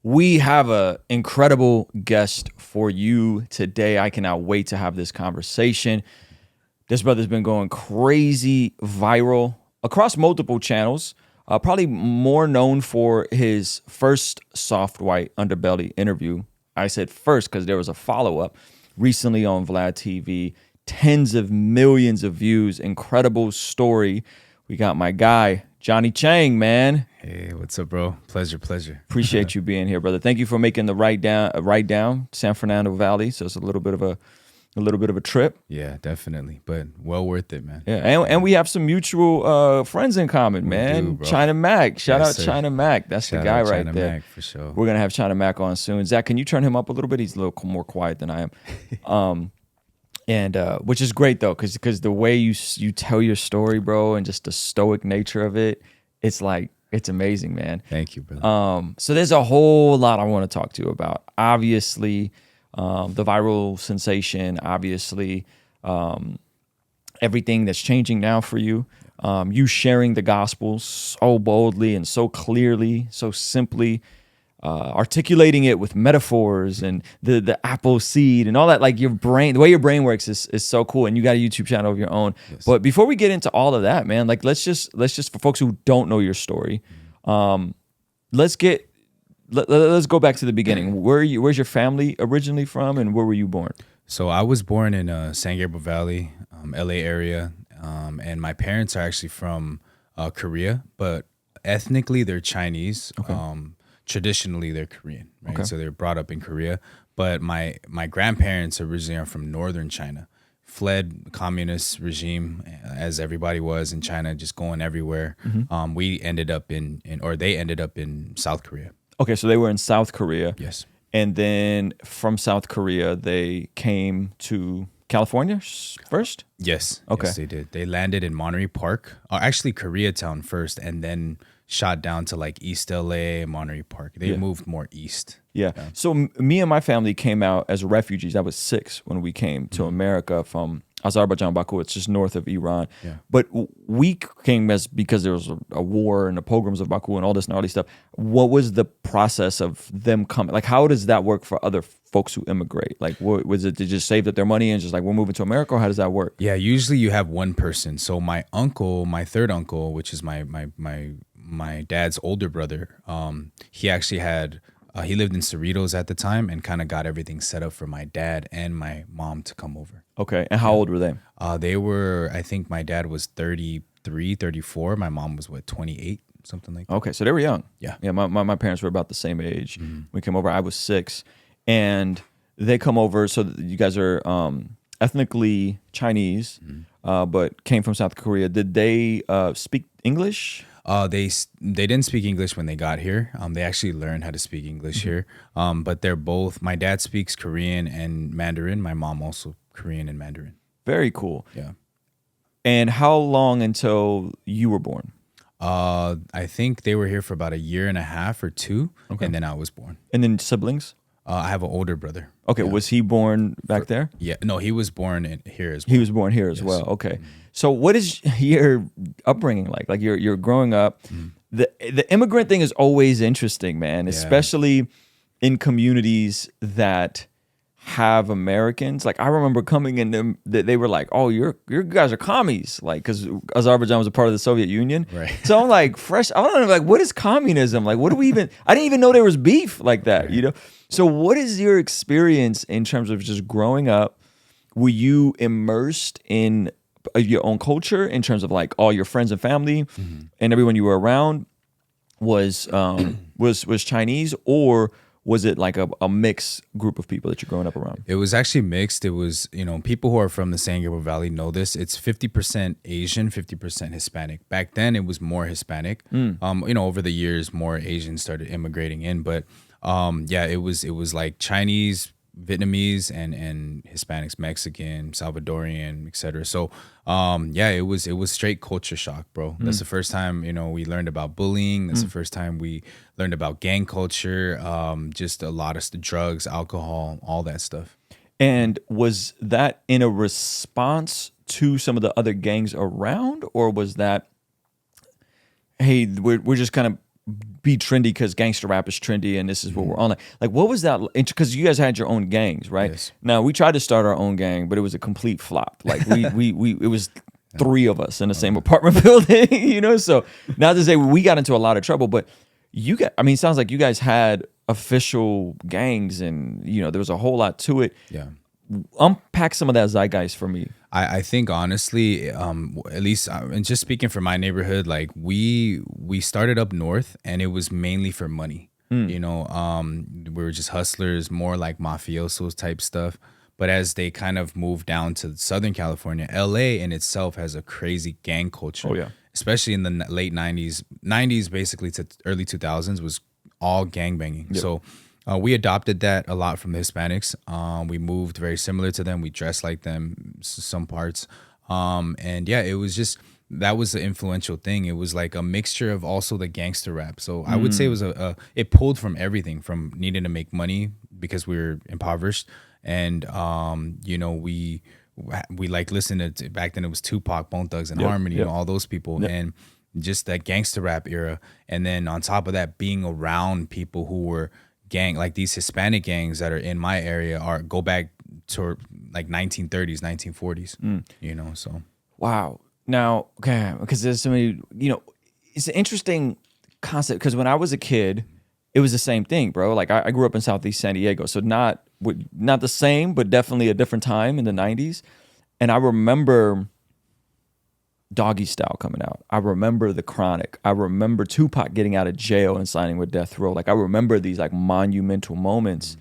We have an incredible guest for you today. I cannot wait to have this conversation. This brother's been going crazy viral across multiple channels, probably more known for his first Soft White Underbelly interview. I said first because there was a follow-up recently on Vlad TV. Tens of millions of views. Incredible story. We got my guy, Johnny Chang, man. Hey, what's up, bro? Pleasure. Appreciate you being here, brother. Thank you for making the ride down San Fernando Valley. So it's a little bit of a trip. Yeah, definitely, but well worth it, man. Yeah, and we have some mutual friends in common, man. do, China Mac, shout Yes, out sir. China Mac. That's Shout the guy out right China there. Mac, for sure. We're gonna have China Mac on soon. Zach, can you turn him up a little bit? He's a little more quiet than I am. And which is great though, because the way you tell your story, bro, and just the stoic nature of it, it's amazing, man. Thank you, brother. So there's a whole lot I want to talk to you about. Obviously, the viral sensation, obviously, everything that's changing now for you. You sharing the gospel so boldly and so clearly, so simply, articulating it with metaphors and the apple seed and all that. Like your brain, the way your brain works is so cool. And you got a YouTube channel of your own. Yes. But before we get into all of that, man, like let's just for folks who don't know your story, let's go back to the beginning. Where's your family originally from, and where were you born? So I was born in San Gabriel Valley, LA area, and my parents are actually from Korea, but ethnically they're Chinese. Okay. Traditionally they're Korean, right? Okay. So they were brought up in Korea, but my grandparents originally are from northern China, fled the communist regime as everybody was in China, just going everywhere. Mm-hmm. We ended up they ended up in South Korea. Okay, so they were in South Korea. Yes. And then from South Korea, they came to California first? Yes. Okay. Yes, they did. They landed in Monterey Park, actually Koreatown first, and then shot down to like East LA, Monterey Park. They moved more east. Yeah. So me and my family came out as refugees. I was 6 when we came to America from Azerbaijan, Baku. It's just north of Iran. Yeah. But we came because there was a war and the pogroms of Baku and all this gnarly stuff. What was the process of them coming? Like, how does that work for other folks who immigrate? Like, what was it? They just saved up their money and just like, we're moving to America? Or how does that work? Yeah, usually you have one person. So my uncle, my third uncle, which is my dad's older brother, he actually had he lived in Cerritos at the time and kind of got everything set up for my dad and my mom to come over. Okay. And how old were they? They were, I think my dad was 33, 34. My mom was 28, something like that. Okay, so they were young. Yeah. Yeah, my parents were about the same age. We came over, I was 6. And they come over, so you guys are ethnically Chinese, but came from South Korea. Did they speak English? They didn't speak English when they got here. They actually learned how to speak English here. But they're both, my dad speaks Korean and Mandarin. My mom also Korean and Mandarin. Very cool. Yeah. And how long until you were born? I think they were here for about 1.5 years or 2, Okay. and then I was born. And then siblings? I have an older brother. Okay, Yeah. was he born back there? Yeah, no, he was born here as well. He was born here as Yes. well. Okay. So what is your upbringing like? Like you're growing up. The immigrant thing is always interesting, man, especially in communities that have Americans. Like I remember coming in them, they were like, "Oh, you guys are commies," like because Azerbaijan was a part of the Soviet Union. Right. So I'm like fresh. I don't know, like what is communism? Like what do we even? I didn't even know there was beef like that. Right. You know. So what is your experience in terms of just growing up? Were you immersed in your own culture in terms of like all your friends and family and everyone you were around was Chinese, or was it like a mixed group of people that you're growing up around? It was actually mixed. It was, people who are from the San Gabriel Valley know this. It's 50% Asian, 50% Hispanic. Back then, it was more Hispanic. Over the years, more Asians started immigrating in. But it was like Chinese, Vietnamese, and Hispanics, Mexican, Salvadorian, etc. So it was straight culture shock, bro. That's the first time we learned about bullying. That's the first time we learned about gang culture, just a lot of drugs, alcohol, all that stuff. And was that in a response to some of the other gangs around, or was that, hey, we're just kind of be trendy because gangster rap is trendy and this is what we're on. Like, what was that? Because you guys had your own gangs, right? Yes. Now we tried to start our own gang, but it was a complete flop. Like we it was 3 of us in the same apartment building, you know. So not to say we got into a lot of trouble, but it sounds like you guys had official gangs, and you know there was a whole lot to it. Yeah. Unpack some of that zeitgeist for me. I think honestly, at least, and just speaking for my neighborhood, like we started up north, and it was mainly for money. You know, we were just hustlers, more like mafiosos type stuff. But as they kind of moved down to Southern California, LA in itself has a crazy gang culture. Oh, yeah. Especially in the late 90s basically to early 2000s was all gang banging. Yep. So we adopted that a lot from the Hispanics. We moved very similar to them. We dressed like them, some parts. And yeah, it was just, that was the influential thing. It was like a mixture of also the gangster rap. So I would say it was it pulled from everything, from needing to make money because we were impoverished. And, you know, we like listened to, back then it was Tupac, Bone Thugs and Harmony, you know, all those people. And just that gangster rap era. And then on top of that, being around people who were like these Hispanic gangs that are in my area go back to like 1930s, 1940s, you know, so. Wow. Now, okay, because there's so many, you know, it's an interesting concept because when I was a kid, it was the same thing, bro. Like I grew up in Southeast San Diego, so not the same, but definitely a different time in the 90s. And I remember Doggy Style coming out. I remember The Chronic. I remember Tupac getting out of jail and signing with Death Row. Like I remember these like monumental moments.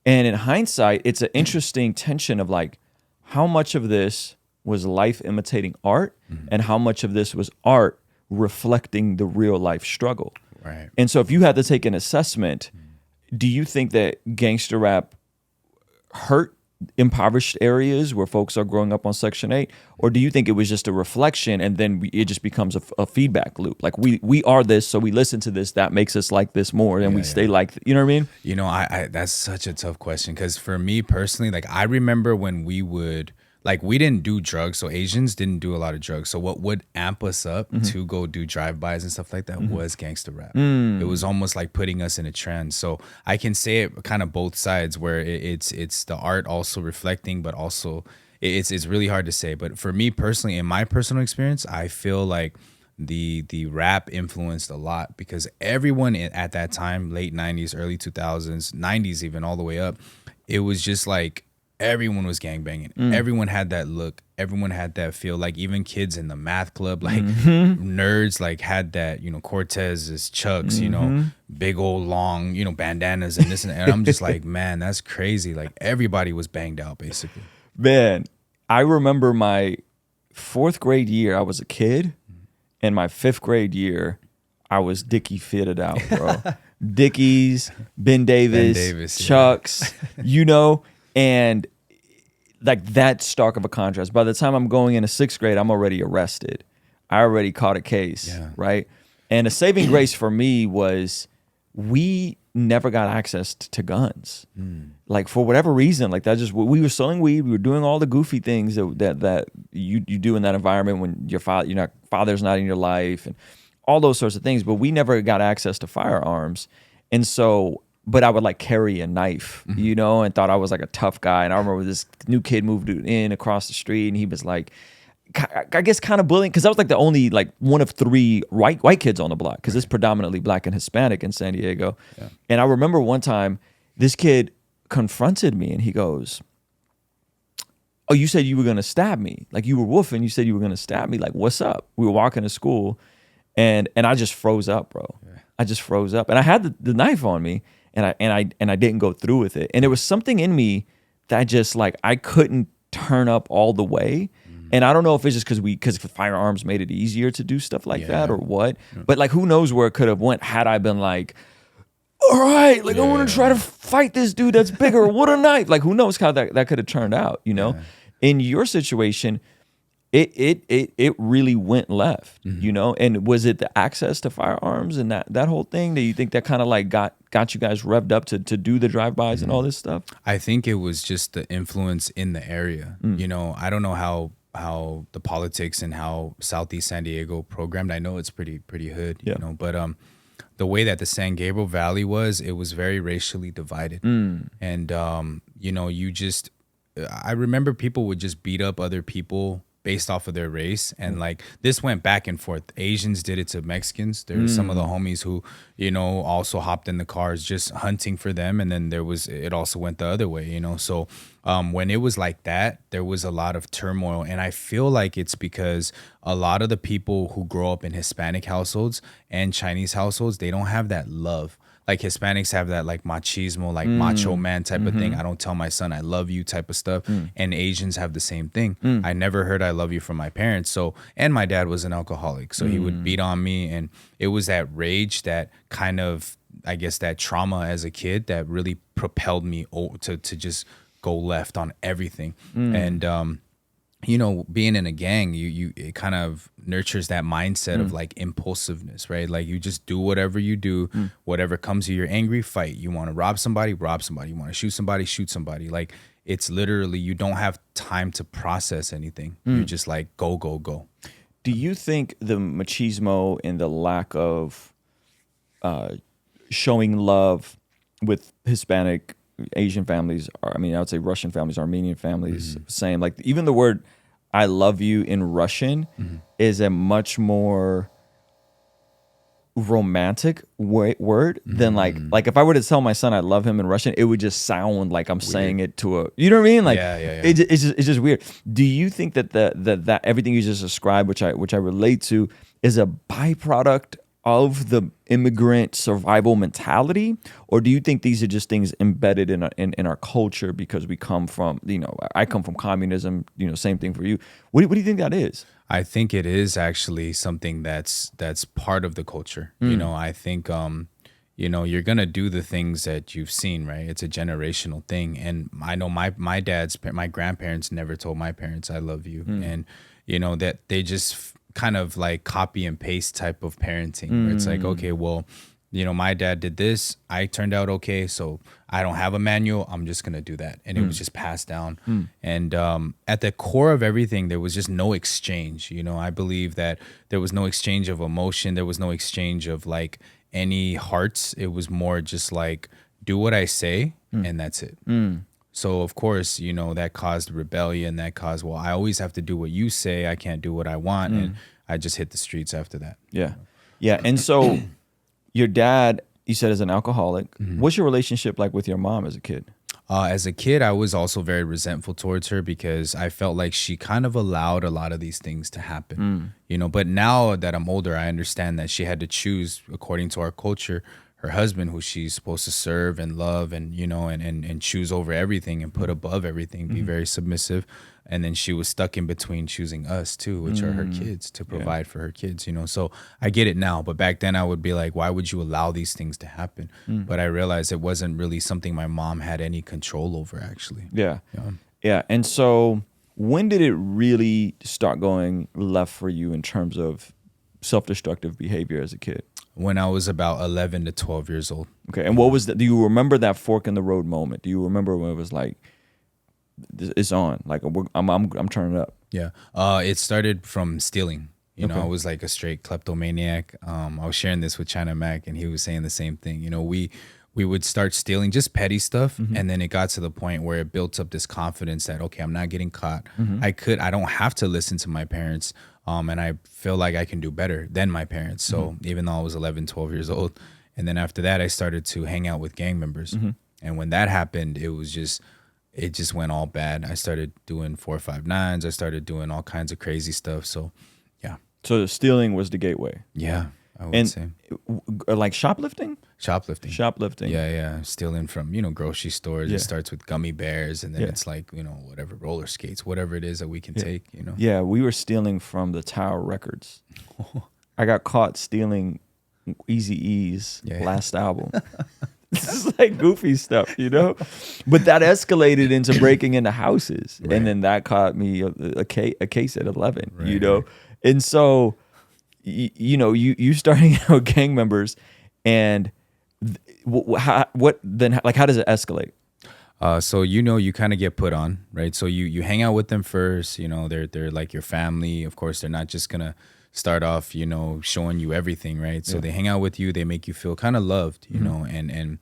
And in hindsight, it's an interesting tension of like how much of this was life imitating art and how much of this was art reflecting the real life struggle. Right. And so if you had to take an assessment, do you think that gangster rap hurt impoverished areas where folks are growing up on Section 8? Or do you think it was just a reflection and then it just becomes a feedback loop? Like we are this, so we listen to this, that makes us like this more, and we stay like, you know what I mean? You know, I that's such a tough question because for me personally, like I remember when we didn't do drugs, so Asians didn't do a lot of drugs. So what would amp us up to go do drive-bys and stuff like that was gangster rap. It was almost like putting us in a trend. So I can say it kind of both sides, where it's the art also reflecting, but also it's really hard to say. But for me personally, in my personal experience, I feel like the rap influenced a lot because everyone at that time, late 90s, early 2000s, 90s even, all the way up, it was just like everyone was gangbanging. Everyone had that look. Everyone had that feel. Like even kids in the math club, like nerds, like had that, you know, Cortez's, Chucks, you know, big old long, you know, bandanas and this and that. And I'm just like, man, that's crazy. Like everybody was banged out basically. Man, I remember my 4th grade year, I was a kid. And my 5th grade year, I was Dickie fitted out, bro. Dickies, Ben Davis, Chucks, you know. And like that stark of a contrast. By the time I'm going into 6th grade, I'm already arrested. I already caught a case, right? And a saving grace for me was we never got access to guns. Like for whatever reason, like that just, we were selling weed, we were doing all the goofy things that you do in that environment when your father's not in your life and all those sorts of things. But we never got access to firearms. And so, but I would like carry a knife, you know, and thought I was like a tough guy. And I remember this new kid moved in across the street and he was like, I guess kind of bullying, because I was like the only, like one of 3 white kids on the block, because it's predominantly Black and Hispanic in San Diego. And I remember one time this kid confronted me and he goes, "Oh, you said you were going to stab me. Like you were woofing, you said you were going to stab me. Like, what's up?" We were walking to school and I just froze up, bro. I just froze up. And I had the knife on me. And I didn't go through with it. And there was something in me that just like I couldn't turn up all the way. And I don't know if it's just because firearms made it easier to do stuff like that or what. But like who knows where it could have went had I been like, all right, like I want to try to fight this dude that's bigger. What a knife. Like who knows how that could have turned out, you know? In your situation, it really went left, you know? And was it the access to firearms and that whole thing that you think that kind of like got you guys revved up to do the drive-bys and all this stuff? I think it was just the influence in the area. You know, I don't know how the politics and how Southeast San Diego programmed. I know it's pretty hood, you know, the way that the San Gabriel Valley was, it was very racially divided. And, you know, I remember people would just beat up other people based off of their race. And like this went back and forth. Asians did it to Mexicans. There were some of the homies who, you know, also hopped in the cars just hunting for them. And then it also went the other way, you know? So when it was like that, there was a lot of turmoil. And I feel like it's because a lot of the people who grow up in Hispanic households and Chinese households, they don't have that love. Like Hispanics have that like machismo, like macho man type of thing. I don't tell my son I love you type of stuff. And Asians have the same thing. I never heard I love you from my parents. So, and my dad was an alcoholic. So he would beat on me. And it was that rage, that kind of, I guess, that trauma as a kid that really propelled me to just go left on everything. And, you know, being in a gang, it kind of nurtures that mindset of like impulsiveness, right? Like you just do whatever you do, whatever comes to you. You're angry, fight. You want to rob somebody, rob somebody. You want to shoot somebody, shoot somebody. Like it's literally, you don't have time to process anything. You're just like, go, go, go. Do you think the machismo and the lack of showing love with Hispanic, Asian families, I would say Russian families, Armenian families, same. Like even the word "I love you" in Russian is a much more romantic word than like if I were to tell my son I love him in Russian, it would just sound like I'm saying it to a, you know what I mean? Like it's just weird. Do you think that that everything you just described, which I relate to, is a byproduct of the immigrant survival mentality, or do you think these are just things embedded in our culture because we come from, you know, I come from communism, you know, same thing for you. What do you think that is? I think it is actually something that's part of the culture. You know, I think you know, you're gonna do the things that you've seen, right? It's a generational thing. And I know my grandparents never told my parents I love you. And you know, that they just kind of like copy and paste type of parenting where it's like, okay, well, you know, my dad did this, I turned out okay, so I don't have a manual, I'm just gonna do that. And it was just passed down. And at the core of everything, there was just no exchange. You know, I believe that there was no exchange of emotion, there was no exchange of like any hearts. It was more just like, do what I say and that's it. So of course, you know, that caused rebellion, that caused, well, I always have to do what you say, I can't do what I want. And I just hit the streets after that. Yeah. Yeah. And so your dad, you said, is an alcoholic. What's your relationship like with your mom as a kid? As a kid, I was also very resentful towards her because I felt like she kind of allowed a lot of these things to happen, you know, but now that I'm older, I understand that she had to choose, according to our culture, her husband, who she's supposed to serve and love and, you know, and choose over everything and put above everything, be very submissive. And then she was stuck in between choosing us too, which are her kids, to provide for her kids, you know. So I get it now, but back then I would be like, why would you allow these things to happen? But I realized it wasn't really something my mom had any control over, actually. Yeah. And so when did it really start going left for you in terms of self-destructive behavior as a kid? When I was about 11 to 12 years old. Okay. And what was that? Do you remember that fork in the road moment? Do you remember when it was like, it's on, like I'm turning up? Yeah. It started from stealing. You know, I was like a straight kleptomaniac. I was sharing this with China Mac, and he was saying the same thing. You know, we would start stealing just petty stuff, and then it got to the point where it built up this confidence that, okay, I'm not getting caught. I don't have to listen to my parents, and I feel like I can do better than my parents. So even though I was 11, 12 years old, and then after that, I started to hang out with gang members. And when that happened, it just went all bad. I started doing 459s. I started doing all kinds of crazy stuff. So, yeah. So the stealing was the gateway. Yeah, I would say. Like shoplifting? Shoplifting. Yeah. Stealing from, you know, grocery stores. Yeah. It starts with gummy bears, and then it's like, you know, whatever, roller skates, whatever it is that we can take, you know. Yeah, we were stealing from the Tower Records. I got caught stealing Eazy-E's last album. This is like goofy stuff, you know? But that escalated into breaking into houses. Right. And then that caught me a case at 11, right, you know? And so, you know, you starting out with gang members, and what then, like, how does it escalate? So, you know, you kind of get put on, right? So you hang out with them first, you know, they're like your family. Of course, they're not just going to start off, showing you everything, right? So they hang out with you, they make you feel kind of loved, you know, and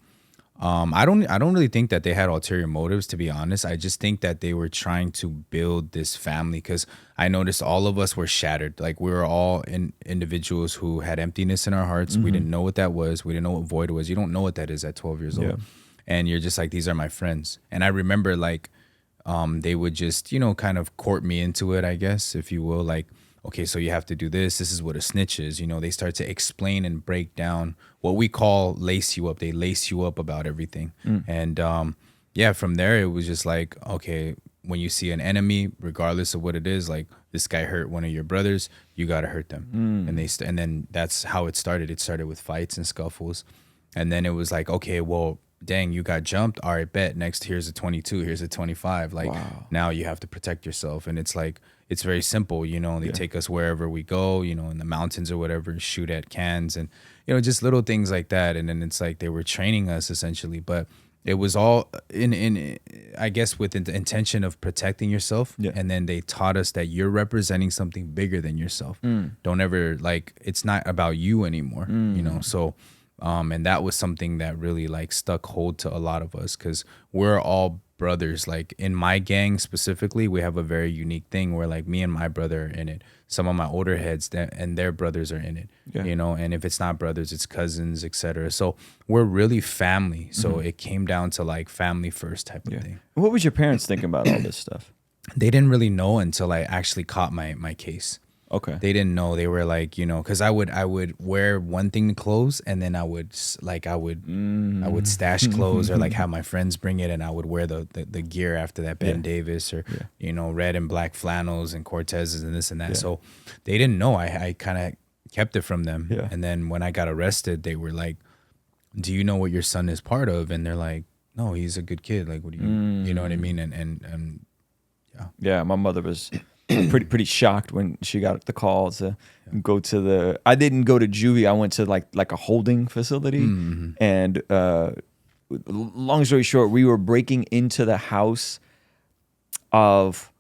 I don't really think that they had ulterior motives, to be honest. I just think that they were trying to build this family, because I noticed all of us were shattered. Like, we were all individuals who had emptiness in our hearts. We didn't know what that was. We didn't know what void was. You don't know what that is at 12 years old. And you're just like, these are my friends. And I remember, like, they would just, kind of court me into it, I guess, if you will. Like, okay, so you have to do this. This is what a snitch is. They start to explain and break down what we call lace you up. They lace you up about everything. And from there, it was just like, okay, when you see an enemy, regardless of what it is, like, this guy hurt one of your brothers, you got to hurt them. And then that's how it started. It started with fights and scuffles. And then it was like, okay, well, dang, you got jumped. All right, bet. Next, here's a 22. Here's a 25. Like, now you have to protect yourself. And it's like, it's very simple. They take us wherever we go, in the mountains or whatever, shoot at cans and, just little things like that. And then it's like they were training us essentially, but it was all in I guess, with the intention of protecting yourself. And then they taught us that you're representing something bigger than yourself. Don't ever, like, it's not about you anymore, So, and that was something that really, like, stuck hold to a lot of us, because we're all brothers. Like, in my gang specifically, we have a very unique thing where, like, me and my brother are in it. Some of my older heads and their brothers are in it, and if it's not brothers, it's cousins, etc. So we're really family. So it came down to, like, family first type of thing. What was your parents thinking about all this stuff? They didn't really know until I actually caught my case. Okay. They didn't know. They were like, because I would wear one thing to clothes, and then I would stash clothes, or like have my friends bring it, and I would wear the gear after that, Ben Davis, or red and black flannels and Cortezes and this and that. So they didn't know. I kind of kept it from them. And then when I got arrested, they were like, "Do you know what your son is part of?" And they're like, "No, he's a good kid. Like, what do you know what I mean?" And yeah, my mother was pretty shocked when she got the call to go to the. I didn't go to juvie. I went to like a holding facility, and long story short, we were breaking into a house because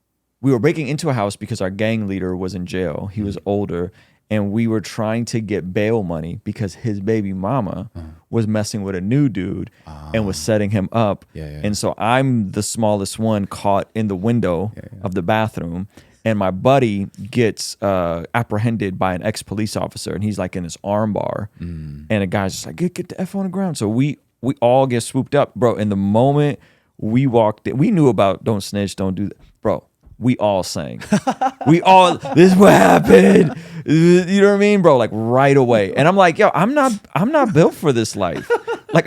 our gang leader was in jail. He was older, and we were trying to get bail money because his baby mama was messing with a new dude and was setting him up. And so I'm the smallest one caught in the window of the bathroom. And my buddy gets apprehended by an ex-police officer, and he's like in this arm bar. And a guy's just like, get the F on the ground. So we all get swooped up. Bro, in the moment we walked in, we knew about don't snitch, don't do that. Bro, we all sang. This is what happened. You know what I mean, bro? Like, right away. And I'm like, yo, I'm not built for this life. Like,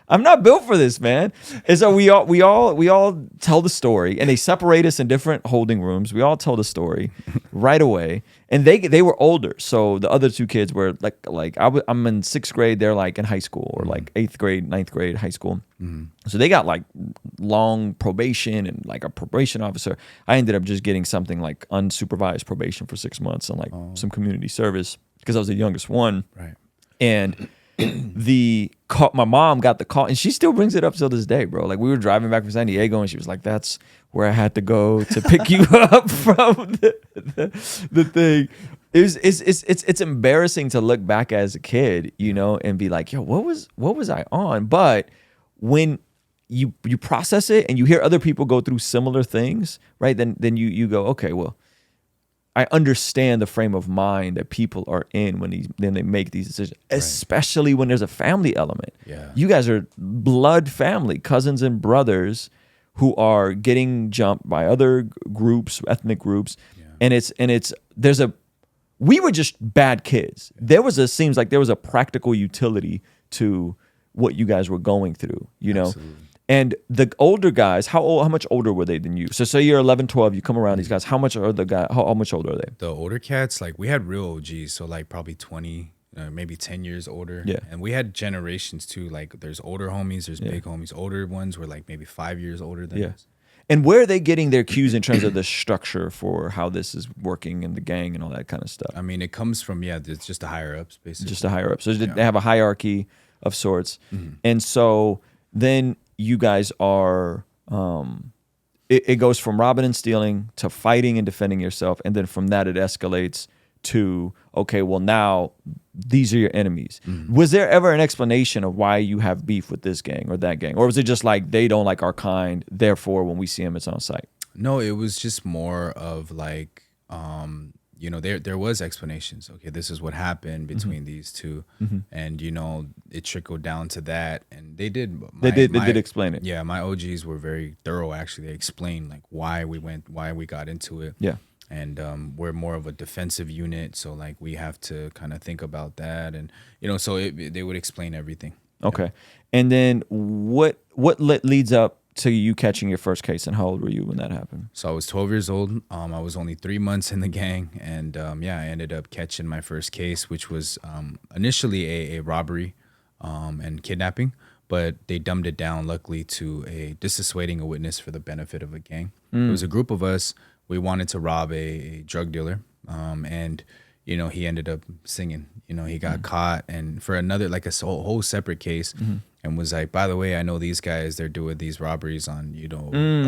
I'm not built for this, man. And so we all tell the story, and they separate us in different holding rooms. We all tell the story right away, and they were older. So the other two kids were like I'm in 6th grade. They're like in high school, or like 8th grade, 9th grade, high school. So they got like long probation and like a probation officer. I ended up just getting something like unsupervised probation for 6 months and like some community service because I was the youngest one. Right. And my mom got the call, and she still brings it up till this day, bro. Like, we were driving back from San Diego, and she was like, "That's where I had to go to pick you up from the thing." It's embarrassing to look back as a kid, and be like, "Yo, what was I on?" But when you process it and you hear other people go through similar things, right? Then you go, okay, well, I understand the frame of mind that people are in when they make these decisions, especially when there's a family element. Yeah. You guys are blood family, cousins and brothers who are getting jumped by other groups, ethnic groups. Yeah. We were just bad kids. Seems like there was a practical utility to what you guys were going through, Absolutely. And the older guys, how much older were they than you? So you're 11, 12, you come around these guys. How much older are they? The older cats, like, we had real OGs, so like probably 20, maybe 10 years older. Yeah. And we had generations too. Like, there's older homies, there's big homies. Older ones were like maybe 5 years older than us. And where are they getting their cues in terms of the structure for how this is working in the gang and all that kind of stuff? I mean, it comes from, it's just the higher ups, basically. Just the higher ups. So they have a hierarchy of sorts. And so then you guys are, it goes from robbing and stealing to fighting and defending yourself. And then from that, it escalates to, okay, well, now these are your enemies. Was there ever an explanation of why you have beef with this gang or that gang? Or was it just like, they don't like our kind, therefore when we see them, it's on sight? No, it was just more of like, there was explanations. Okay, this is what happened between these two, and it trickled down to that, and they did. They did explain it. Yeah, my OGs were very thorough. Actually, they explained like why we got into it. Yeah, and we're more of a defensive unit, so like we have to kind of think about that, and so they would explain everything. Okay, and then what leads up to you catching your first case, and how old were you when that happened? So I was 12 years old. I was only 3 months in the gang, and I ended up catching my first case, which was initially a robbery and kidnapping, but they dumbed it down, luckily, to a dissuading a witness for the benefit of a gang. It was a group of us. We wanted to rob a drug dealer, and he ended up singing. He got caught, and for another, like a whole separate case, and was like, by the way, I know these guys, they're doing these robberies on,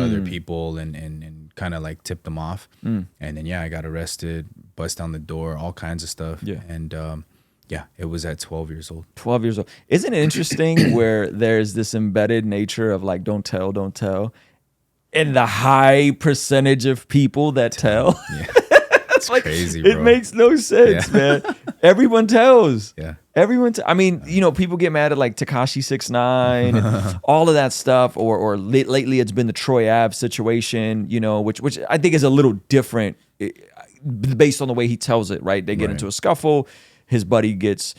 other people, and kind of like tipped them off. And then, I got arrested, bust down the door, all kinds of stuff. Yeah. And it was at 12 years old. 12 years old. Isn't it interesting where there's this embedded nature of like, don't tell, and the high percentage of people that tell? Yeah. It's like, crazy, bro. It makes no sense, man. Everyone tells. Yeah. Everyone. I mean, people get mad at like Tekashi 6ix9ine and all of that stuff. Or lately, it's been the Troy Ave situation. Which I think is a little different based on the way he tells it. Right? They get into a scuffle. His buddy gets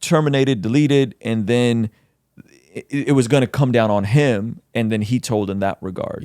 terminated, deleted, and then it was going to come down on him, and then he told in that regard.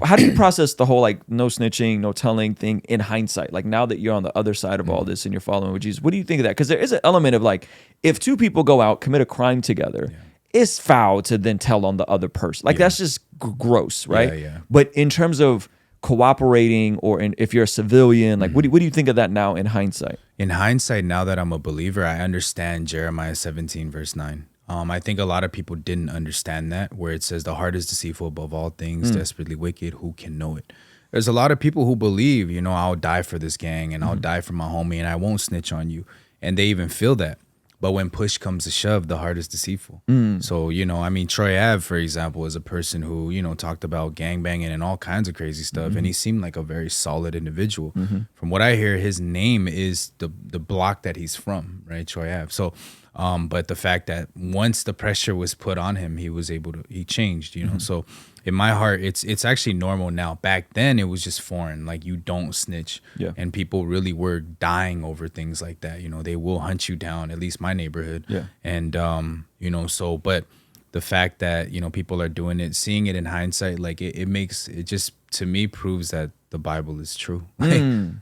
How do you process the whole like no snitching, no telling thing in hindsight? Like now that you're on the other side of all this and you're following with Jesus, what do you think of that? Because there is an element of like, if two people go out, commit a crime together, it's foul to then tell on the other person. Like that's just gross, right? Yeah. But in terms of cooperating, or if you're a civilian, like what do you think of that now in hindsight? In hindsight, now that I'm a believer, I understand Jeremiah 17 verse 9. I think a lot of people didn't understand that, where it says the heart is deceitful above all things, desperately wicked, who can know it? There's a lot of people who believe, I'll die for this gang, and I'll die for my homie, and I won't snitch on you. And they even feel that. But when push comes to shove, the heart is deceitful. So, Troy Ave, for example, is a person who, talked about gangbanging and all kinds of crazy stuff. And he seemed like a very solid individual. From what I hear, his name is the block that he's from, right? Troy Ave. So, but the fact that once the pressure was put on him, he changed, So in my heart, it's actually normal now. Back then, it was just foreign. Like, you don't snitch. Yeah. And people really were dying over things like that. They will hunt you down, at least my neighborhood. Yeah. And, but the fact that, people are doing it, seeing it in hindsight, like it just, to me, proves that the Bible is true. Like,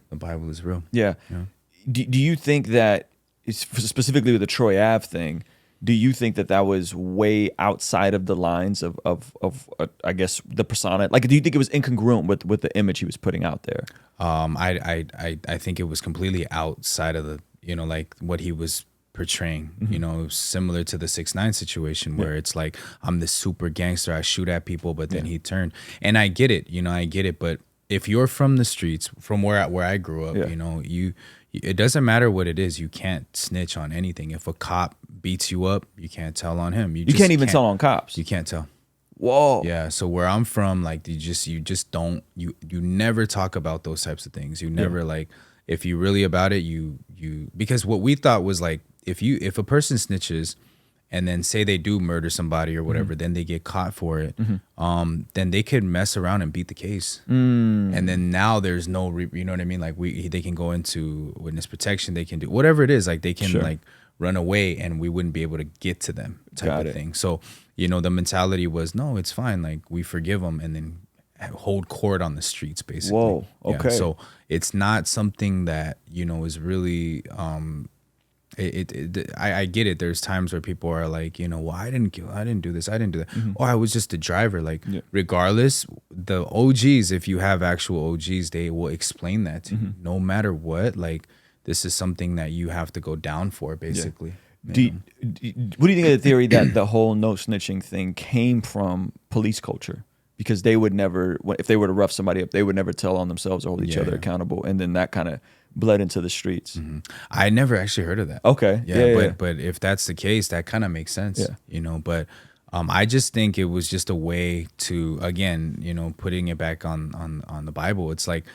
the Bible is real. Yeah. Do you think that, specifically with the Troy Ave thing, do you think that was way outside of the lines of I guess the persona? Like, do you think it was incongruent with the image he was putting out there? I think it was completely outside of the, like what he was portraying, similar to the 6ix9ine situation, where it's like, I'm this super gangster, I shoot at people, but then he turned. And I get it, but if you're from the streets, from where I grew up, it doesn't matter what it is. You can't snitch on anything. If a cop beats you up, you can't tell on him. You can't even tell on cops. You can't tell. Whoa. Yeah. So where I'm from, like, you just don't, you never talk about those types of things. You never like, if you really about it, because what we thought was like, if a person snitches and then say they do murder somebody or whatever, then they get caught for it, then they could mess around and beat the case. And then now there's no, you know what I mean? Like, they can go into witness protection, they can do whatever it is, like they can like run away and we wouldn't be able to get to them type of thing. So, the mentality was, no, it's fine. Like, we forgive them and then hold court on the streets, basically. Whoa, okay. Yeah, so it's not something that, is really, I get it. There's times where people are like, well, I didn't do this, I didn't do that. Oh, I was just a driver. Like, regardless, the OGs, if you have actual OGs, they will explain that to you. No matter what, like, this is something that you have to go down for, basically. What do you think of the theory that the whole no snitching thing came from police culture? Because they would never, if they were to rough somebody up, they would never tell on themselves or hold each other accountable. And then that kind of bled into the streets. I never actually heard of that. Okay. Yeah. But if that's the case, that kind of makes sense. Yeah. You know, but I just think it was just a way to, again, you know, putting it back on the Bible. It's like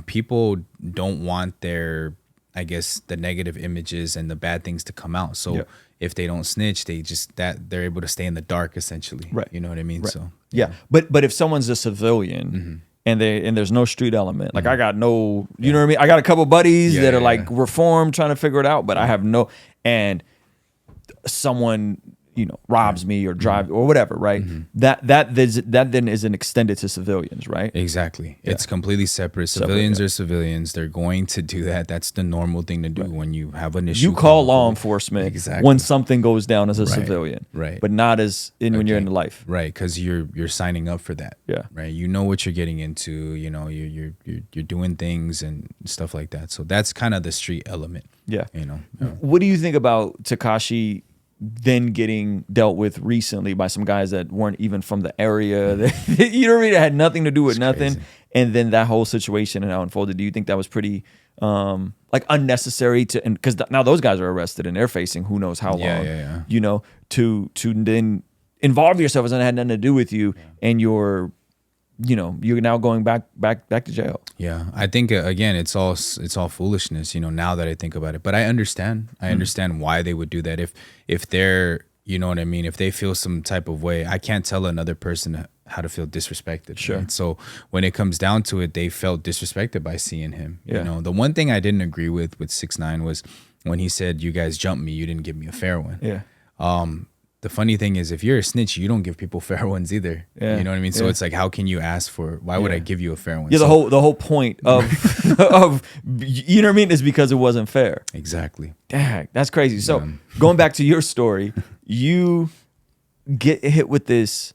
people don't want their, I guess, the negative images and the bad things to come out. So if they don't snitch, they're able to stay in the dark, essentially. Right. You know what I mean? Right. So yeah. But if someone's a civilian and there's no street element, like I got no, you know what I mean? I got a couple buddies that are like reformed trying to figure it out, but I have no, and someone, you know, robs me or drives or whatever, right? That then isn't extended to civilians, right? Exactly. Yeah. It's completely separate. Civilians are civilians. They're going to do that. That's the normal thing to do when you have an issue. You call law enforcement when something goes down as a civilian, right? But not as when you're in life, right? Because you're signing up for that, right? You know what you're getting into. You know you're doing things and stuff like that. So that's kind of the street element. Yeah. You know. What do you think about Tekashi then getting dealt with recently by some guys that weren't even from the area? You know what I mean? It had nothing to do with nothing. Crazy. And then that whole situation and how it unfolded. Do you think that was pretty like unnecessary to, and because now those guys are arrested and they're facing who knows how long, you know, to then involve yourself as it had nothing to do with you and you're now going back to jail. Yeah, I think again, it's all foolishness. You know, now that I think about it, but I understand why they would do that. If they're, you know what I mean, if they feel some type of way, I can't tell another person how to feel disrespected. Sure. Right? So when it comes down to it, they felt disrespected by seeing him. You know, the one thing I didn't agree with 6ix9ine was when he said, "You guys jumped me, you didn't give me a fair one." Yeah. The funny thing is, if you're a snitch, you don't give people fair ones either. You know what I mean? So it's like, how can you ask for? Why would I give you a fair one? Yeah, the whole point of of you know what I mean is because it wasn't fair. Exactly. Dang, that's crazy. So going back to your story, you get hit with this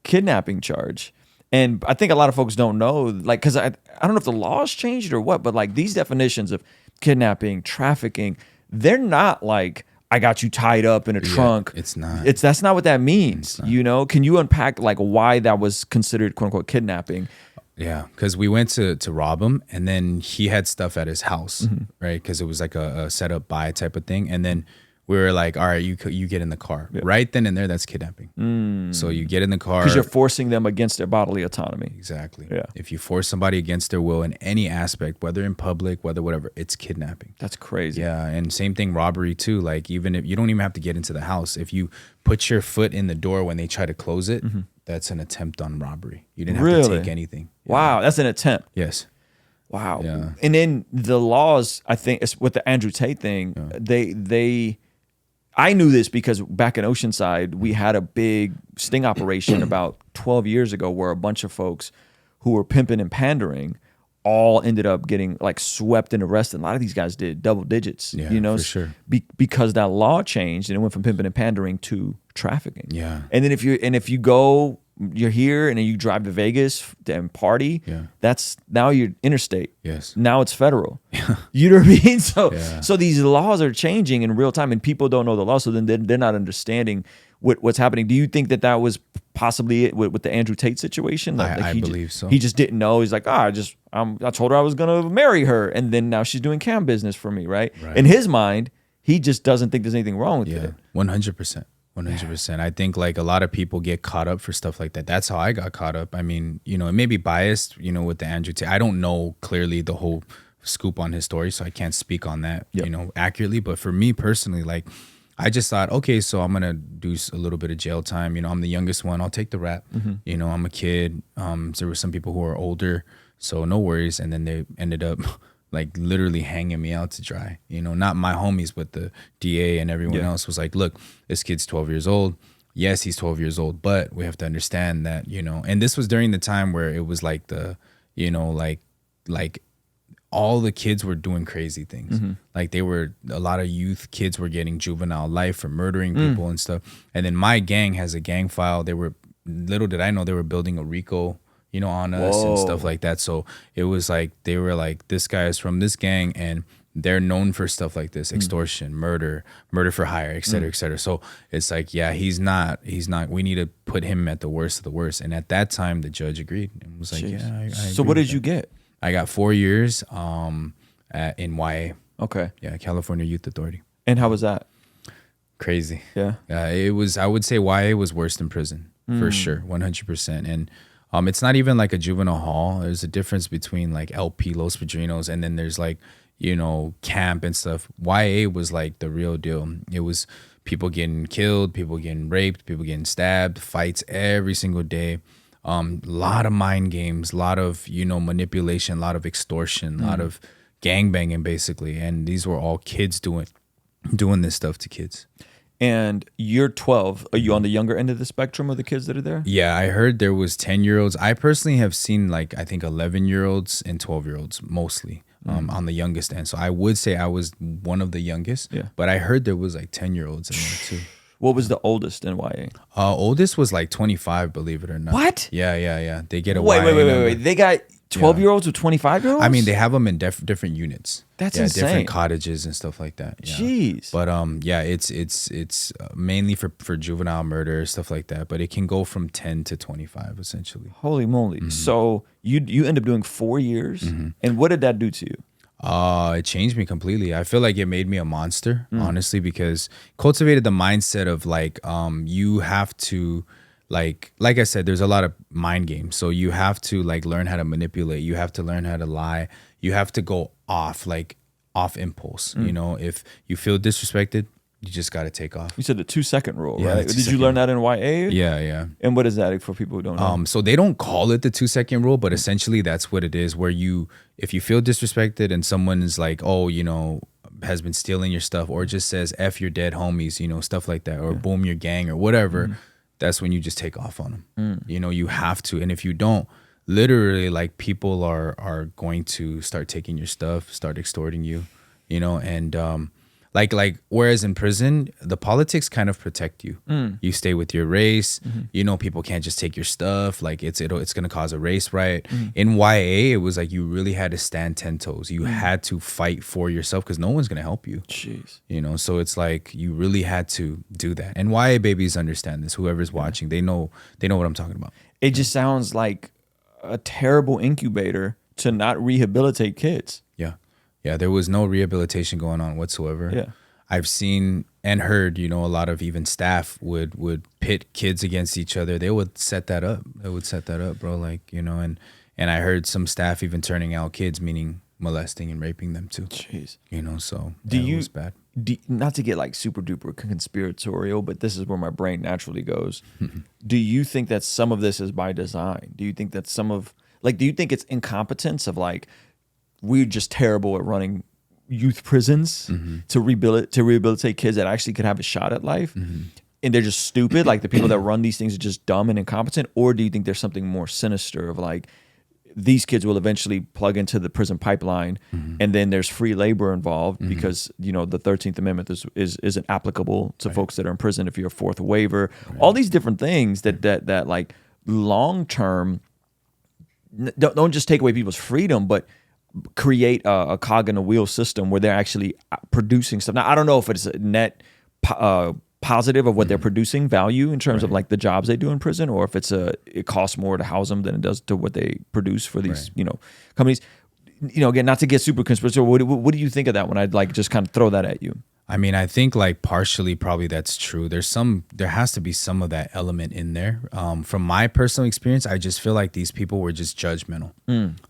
kidnapping charge, and I think a lot of folks don't know, like, because I don't know if the laws changed or what, but like these definitions of kidnapping, trafficking, they're not like, I got you tied up in a trunk. It's not. That's not what that means. You know, can you unpack like why that was considered quote unquote kidnapping? Yeah, because we went to rob him, and then he had stuff at his house, right? Because it was like a set up buy type of thing, and then we were like, all right, you get in the car. Right then and there, that's kidnapping. So you get in the car. Because you're forcing them against their bodily autonomy. Exactly. Yeah. If you force somebody against their will in any aspect, whether in public, whether whatever, it's kidnapping. That's crazy. Yeah, and same thing, robbery too. Like, even if you don't even have to get into the house. If you put your foot in the door when they try to close it, that's an attempt on robbery. You didn't have to take anything. Wow, that's an attempt. Yes. Wow. Yeah. And then the laws, I think, with the Andrew Tate thing, they I knew this because back in Oceanside, we had a big sting operation about 12 years ago where a bunch of folks who were pimping and pandering all ended up getting like swept and arrested. A lot of these guys did double digits, you know, for sure. Because that law changed and it went from pimping and pandering to trafficking. Yeah. And then if you go, you're here and then you drive to Vegas and party, that's now you're interstate. Yes. Now it's federal. You know what I mean? So these laws are changing in real time and people don't know the law. So then they're not understanding what's happening. Do you think that was possibly it with the Andrew Tate situation? Like, I believe so. He just didn't know. He's like, I told her I was going to marry her. And then now she's doing cam business for me, right? In his mind, he just doesn't think there's anything wrong with it. 100%. 100%. I think like a lot of people get caught up for stuff like that. That's how I got caught up. I mean, you know, it may be biased, you know, with the Andrew Tate. I don't know clearly the whole scoop on his story, so I can't speak on that, you know, accurately. But for me personally, like, I just thought, okay, so I'm gonna do a little bit of jail time. You know, I'm the youngest one. I'll take the rap. You know, I'm a kid. There were some people who are older, so no worries. And then they ended up like literally hanging me out to dry. You know, not my homies, but the DA and everyone else was like, look, this kid's 12 years old. Yes, he's 12 years old, but we have to understand that, you know, and this was during the time where it was like the, you know, like all the kids were doing crazy things. Like a lot of youth kids were getting juvenile life for murdering people and stuff. And then my gang has a gang file. Little did I know they were building a RICO, you know, on us and stuff like that. So it was like, they were like, this guy is from this gang and they're known for stuff like this, extortion, murder for hire, et cetera, et cetera. So it's like, yeah, he's not, we need to put him at the worst of the worst. And at that time, the judge agreed and was like, yeah. I so what did you get? I got 4 years. And in YA. Okay. Yeah, California Youth Authority. And how was that? Crazy. Yeah. It was. I would say YA was worse than prison for sure, 100%. And it's not even like a juvenile hall. There's a difference between like LP, Los Padrinos, and then there's like, you know, camp and stuff. YA was like the real deal. It was people getting killed, people getting raped, people getting stabbed, fights every single day. Lot of mind games, a lot of, you know, manipulation, a lot of extortion, a lot of gangbanging basically. And these were all kids doing this stuff to kids. And you're 12. Are you on the younger end of the spectrum of the kids that are there? Yeah, I heard there was 10-year-olds. I personally have seen like, I think 11-year-olds and 12-year-olds mostly on the youngest end. So I would say I was one of the youngest, but I heard there was like 10-year-olds in there too. What was the oldest in YA? Oldest was like 25, believe it or not. What? Yeah. They get a Wait. YA number. They got 12-year-olds with 25-year-olds? I mean, they have them in different units. That's insane. Different cottages and stuff like that. Yeah. Jeez. But it's mainly for juvenile murder, stuff like that. But it can go from 10 to 25 essentially. Holy moly. So you end up doing 4 years. And what did that do to you? It changed me completely. I feel like it made me a monster, honestly, because cultivated the mindset of like, you have to, like I said, there's a lot of mind games. So you have to like learn how to manipulate. You have to learn how to lie. You have to go off impulse. You know, if you feel disrespected, you just got to take off. You said the 2-second rule, Yeah, right? Did you learn that in YA? Yeah. And what is that for people who don't know? So they don't call it the 2-second rule, but essentially that's what it is, where if you feel disrespected and someone is like, oh, you know, has been stealing your stuff, or just says F your dead homies, you know, stuff like that, or boom your gang or whatever, that's when you just take off on them. You know, you have to. And if you don't, literally like people are going to start taking your stuff, start extorting you, you know, and like whereas in prison the politics kind of protect you. You stay with your race. You know, people can't just take your stuff. Like it's gonna cause a race riot. In YA it was like you really had to stand 10 toes. You had to fight for yourself because no one's gonna help you. Jeez. You know, so it's like you really had to do that. And YA babies understand this. Whoever's watching, they know what I'm talking about. It just sounds like a terrible incubator to not rehabilitate kids. Yeah, there was no rehabilitation going on whatsoever. Yeah. I've seen and heard, you know, a lot of even staff would pit kids against each other. They would set that up. Bro. Like, you know, and I heard some staff even turning out kids, meaning molesting and raping them too. Jeez. You know, so it was bad. Not to get like super duper conspiratorial, but this is where my brain naturally goes. Do you think that some of this is by design? Do you think that do you think it's incompetence of like, we're just terrible at running youth prisons to rehabilitate kids that actually could have a shot at life, and they're just stupid? Like the people that run these things are just dumb and incompetent? Or do you think there's something more sinister of like, these kids will eventually plug into the prison pipeline, and then there's free labor involved because, you know, the 13th Amendment isn't applicable to folks that are in prison if you're a fourth waiver, all these different things that like long term don't just take away people's freedom, but create a cog in a wheel system where they're actually producing stuff. Now, I don't know if it's a net positive of what they're producing value in terms of like the jobs they do in prison, or if it costs more to house them than it does to what they produce for these, you know, companies. You know, again, not to get super conspiratorial, what do you think of that when I'd like just kind of throw that at you? I mean, I think like partially probably that's true. There has to be some of that element in there. From my personal experience, I just feel like these people were just judgmental.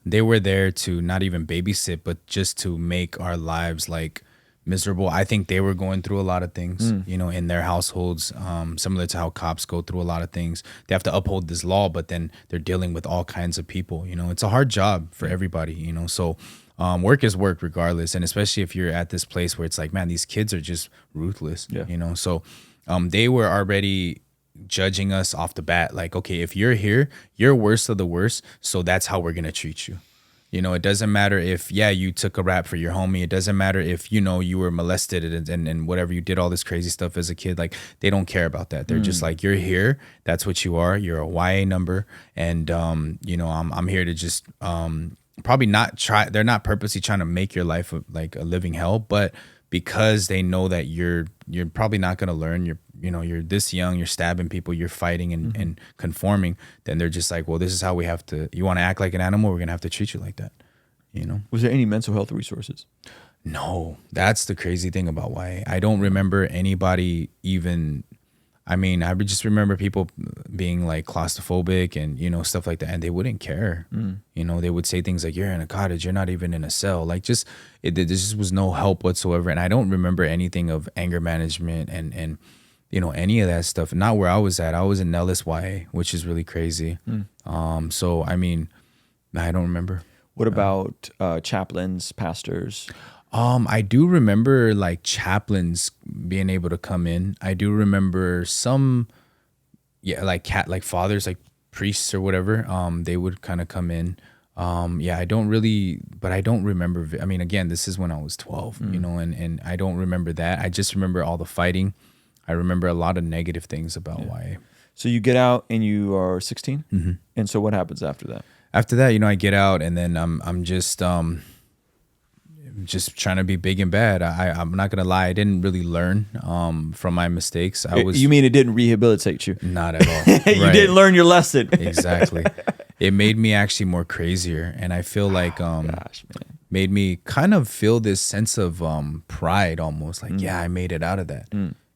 They were there to not even babysit, but just to make our lives like miserable. I think they were going through a lot of things, you know, in their households, similar to how cops go through a lot of things. They have to uphold this law, but then they're dealing with all kinds of people. You know, it's a hard job for everybody, you know, so work is work regardless. And especially if you're at this place where it's like, man, these kids are just ruthless, you know? So they were already judging us off the bat. Like, okay, if you're here, you're worst of the worst. So that's how we're going to treat you. You know, it doesn't matter if, you took a rap for your homie. It doesn't matter if, you know, you were molested and whatever, you did all this crazy stuff as a kid. Like, they don't care about that. They're just like, you're here. That's what you are. You're a YA number. And, you know, I'm here to just probably not try. They're not purposely trying to make your life like a living hell, but because they know that you're probably not going to learn, you're this young, you're stabbing people, you're fighting and conforming, then they're just like, well, this is how we have to, you want to act like an animal, we're going to have to treat you like that. you know. Was there any mental health resources? No, that's the crazy thing about YA. I don't remember anybody even. I mean, I would just remember people being like claustrophobic and, you know, stuff like that. And they wouldn't care. You know, they would say things like, you're in a cottage, you're not even in a cell. Like there just was no help whatsoever. And I don't remember anything of anger management and you know, any of that stuff. Not where I was at. I was in Nellis YA, which is really crazy. So, I mean, I don't remember. What about chaplains, pastors? I do remember like chaplains being able to come in. I do remember some, like fathers, like priests or whatever. They would kind of come in. I don't really, but I don't remember. I mean, again, this is when I was 12, you know, and I don't remember that. I just remember all the fighting. I remember a lot of negative things about YA. So you get out and you are 16, and so what happens after that? After that, you know, I get out and then I'm just trying to be big and bad. I'm not gonna lie, I didn't really learn from my mistakes. You mean it didn't rehabilitate you? Not at all. You didn't learn your lesson. Exactly. It made me actually more crazier, and I feel like made me kind of feel this sense of pride almost, like I made it out of that.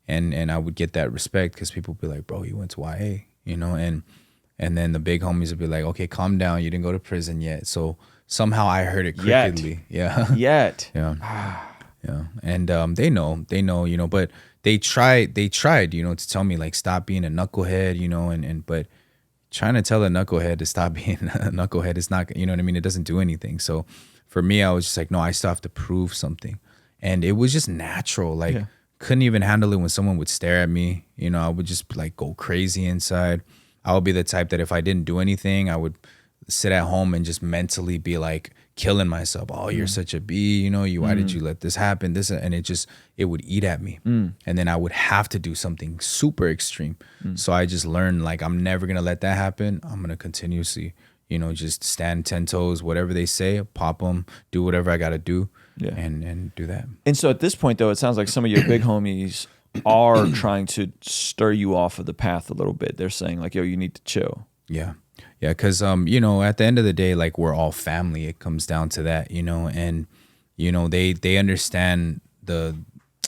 And I would get that respect because people would be like, bro, you went to YA, you know, and then the big homies would be like, okay, calm down, you didn't go to prison yet. So somehow I heard it crookedly. Yeah. Yet. Yeah. Yeah. And they know, you know, but they tried, you know, to tell me like, stop being a knucklehead, you know, but trying to tell a knucklehead to stop being a knucklehead is not, you know what I mean? It doesn't do anything. So for me, I was just like, no, I still have to prove something. And it was just natural. Like couldn't even handle it when someone would stare at me. You know, I would just like go crazy inside. I would be the type that if I didn't do anything, I would sit at home and just mentally be like killing myself. Oh, you're such a B, you know, why did you let this happen? And it would eat at me. And then I would have to do something super extreme. So I just learned like, I'm never going to let that happen. I'm going to continuously, you know, just stand 10 toes, whatever they say, pop them, do whatever I got to do and do that. And so at this point though, it sounds like some of your big homies are trying to stir you off of the path a little bit. They're saying like, yo, you need to chill. Yeah. Yeah. Cause, you know, at the end of the day, like we're all family. It comes down to that, you know, and, you know, they understand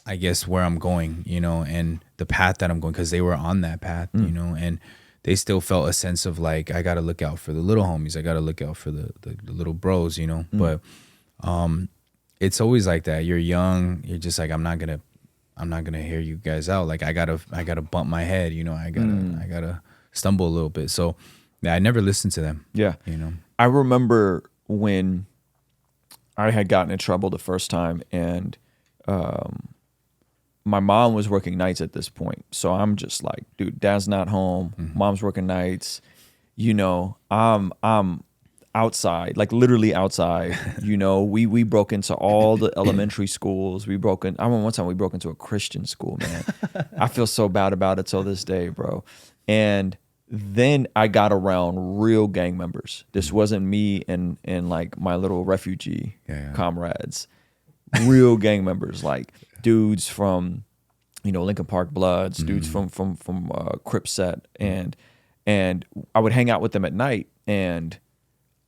I guess where I'm going, you know, and the path that I'm going, cause they were on that path, you know, and they still felt a sense of like, I got to look out for the little homies. I got to look out for the little bros, you know, but, it's always like that. You're young. You're just like, I'm not going to hear you guys out. Like I gotta bump my head, you know, I gotta stumble a little bit. So yeah, I never listened to them. Yeah. You know, I remember when I had gotten in trouble the first time and my mom was working nights at this point. So I'm just like, dude, dad's not home. Mom's working nights. You know, I'm outside, like literally outside. You know, we broke into all the elementary schools. I remember one time we broke into a Christian school, man. I feel so bad about it till this day, bro. And then I got around real gang members. This wasn't me and like my little refugee comrades. Real gang members, like dudes from, you know, Lincoln Park Bloods, dudes from Crip Set, and I would hang out with them at night. And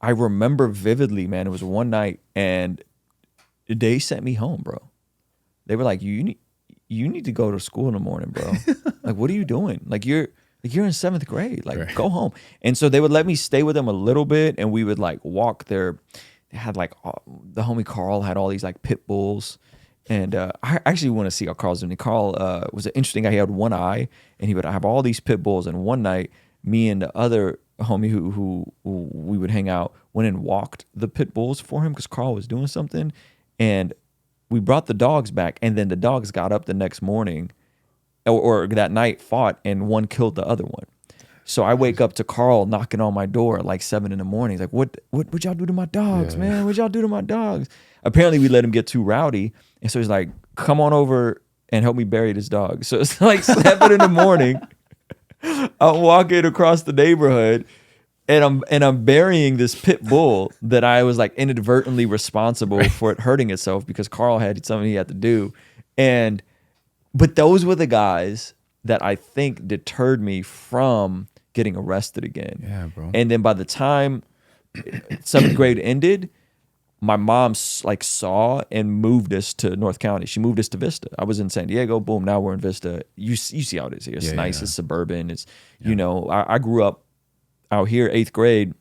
I remember vividly, man, it was one night and they sent me home, bro. They were like, you need to go to school in the morning, bro. Like, what are you doing? Like you're in 7th grade, like go home. And so they would let me stay with them a little bit and we would like walk they had like, the homie Carl had all these like pit bulls. And I actually want to see how Carl's doing. Carl was an interesting guy. He had one eye and he would have all these pit bulls. And one night, me and the other homie who we would hang out went and walked the pit bulls for him because Carl was doing something, and we brought the dogs back, and then the dogs got up the next morning or that night, fought, and one killed the other one. So I wake up to Carl knocking on my door at like 7 a.m. He's like, what y'all do to my dogs, man? What y'all do to my dogs? Apparently we let him get too rowdy, and so he's like, come on over and help me bury this dog. So it's like 7 a.m. I'm walking across the neighborhood and I'm burying this pit bull that I was like inadvertently responsible for it hurting itself because Carl had something he had to do. But those were the guys that I think deterred me from getting arrested again. Yeah, bro. And then by the time 7th grade ended, my mom like saw and moved us to North County. She moved us to Vista. I was in San Diego. Boom. Now we're in Vista. You see how it is here. It's nice. It's suburban. It's, you know, I grew up out here, 8th grade,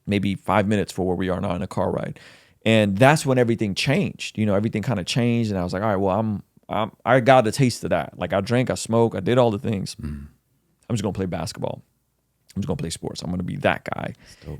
maybe 5 minutes for where we are now in a car ride. And that's when everything changed. You know, everything kind of changed. And I was like, all right, well, I got a taste of that. Like I drank, I smoked, I did all the things. I'm just going to play basketball. I'm just going to play sports. I'm going to be that guy.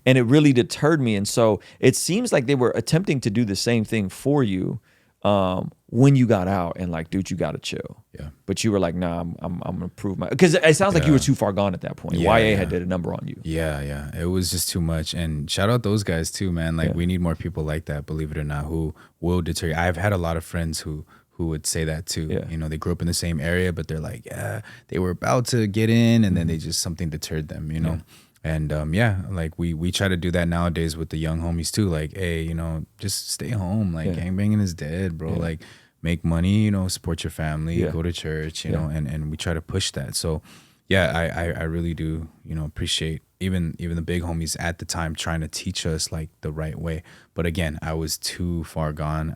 And it really deterred me. And so it seems like they were attempting to do the same thing for you when you got out and like, dude, you got to chill. Yeah. But you were like, nah, I'm going to prove my, because it sounds like you were too far gone at that point. YA had did a number on you. Yeah. It was just too much. And shout out those guys too, man. Like we need more people like that, believe it or not, who will deter you. I've had a lot of friends who would say that too. Yeah. You know, they grew up in the same area, but they're like, yeah, they were about to get in and then they just, something deterred them, you know? And like we try to do that nowadays with the young homies too. Like, hey, you know, just stay home. Like gangbanging is dead, bro. Like make money, you know, support your family, go to church, you know, and we try to push that. So I really do, you know, appreciate even the big homies at the time trying to teach us like the right way. But again, I was too far gone.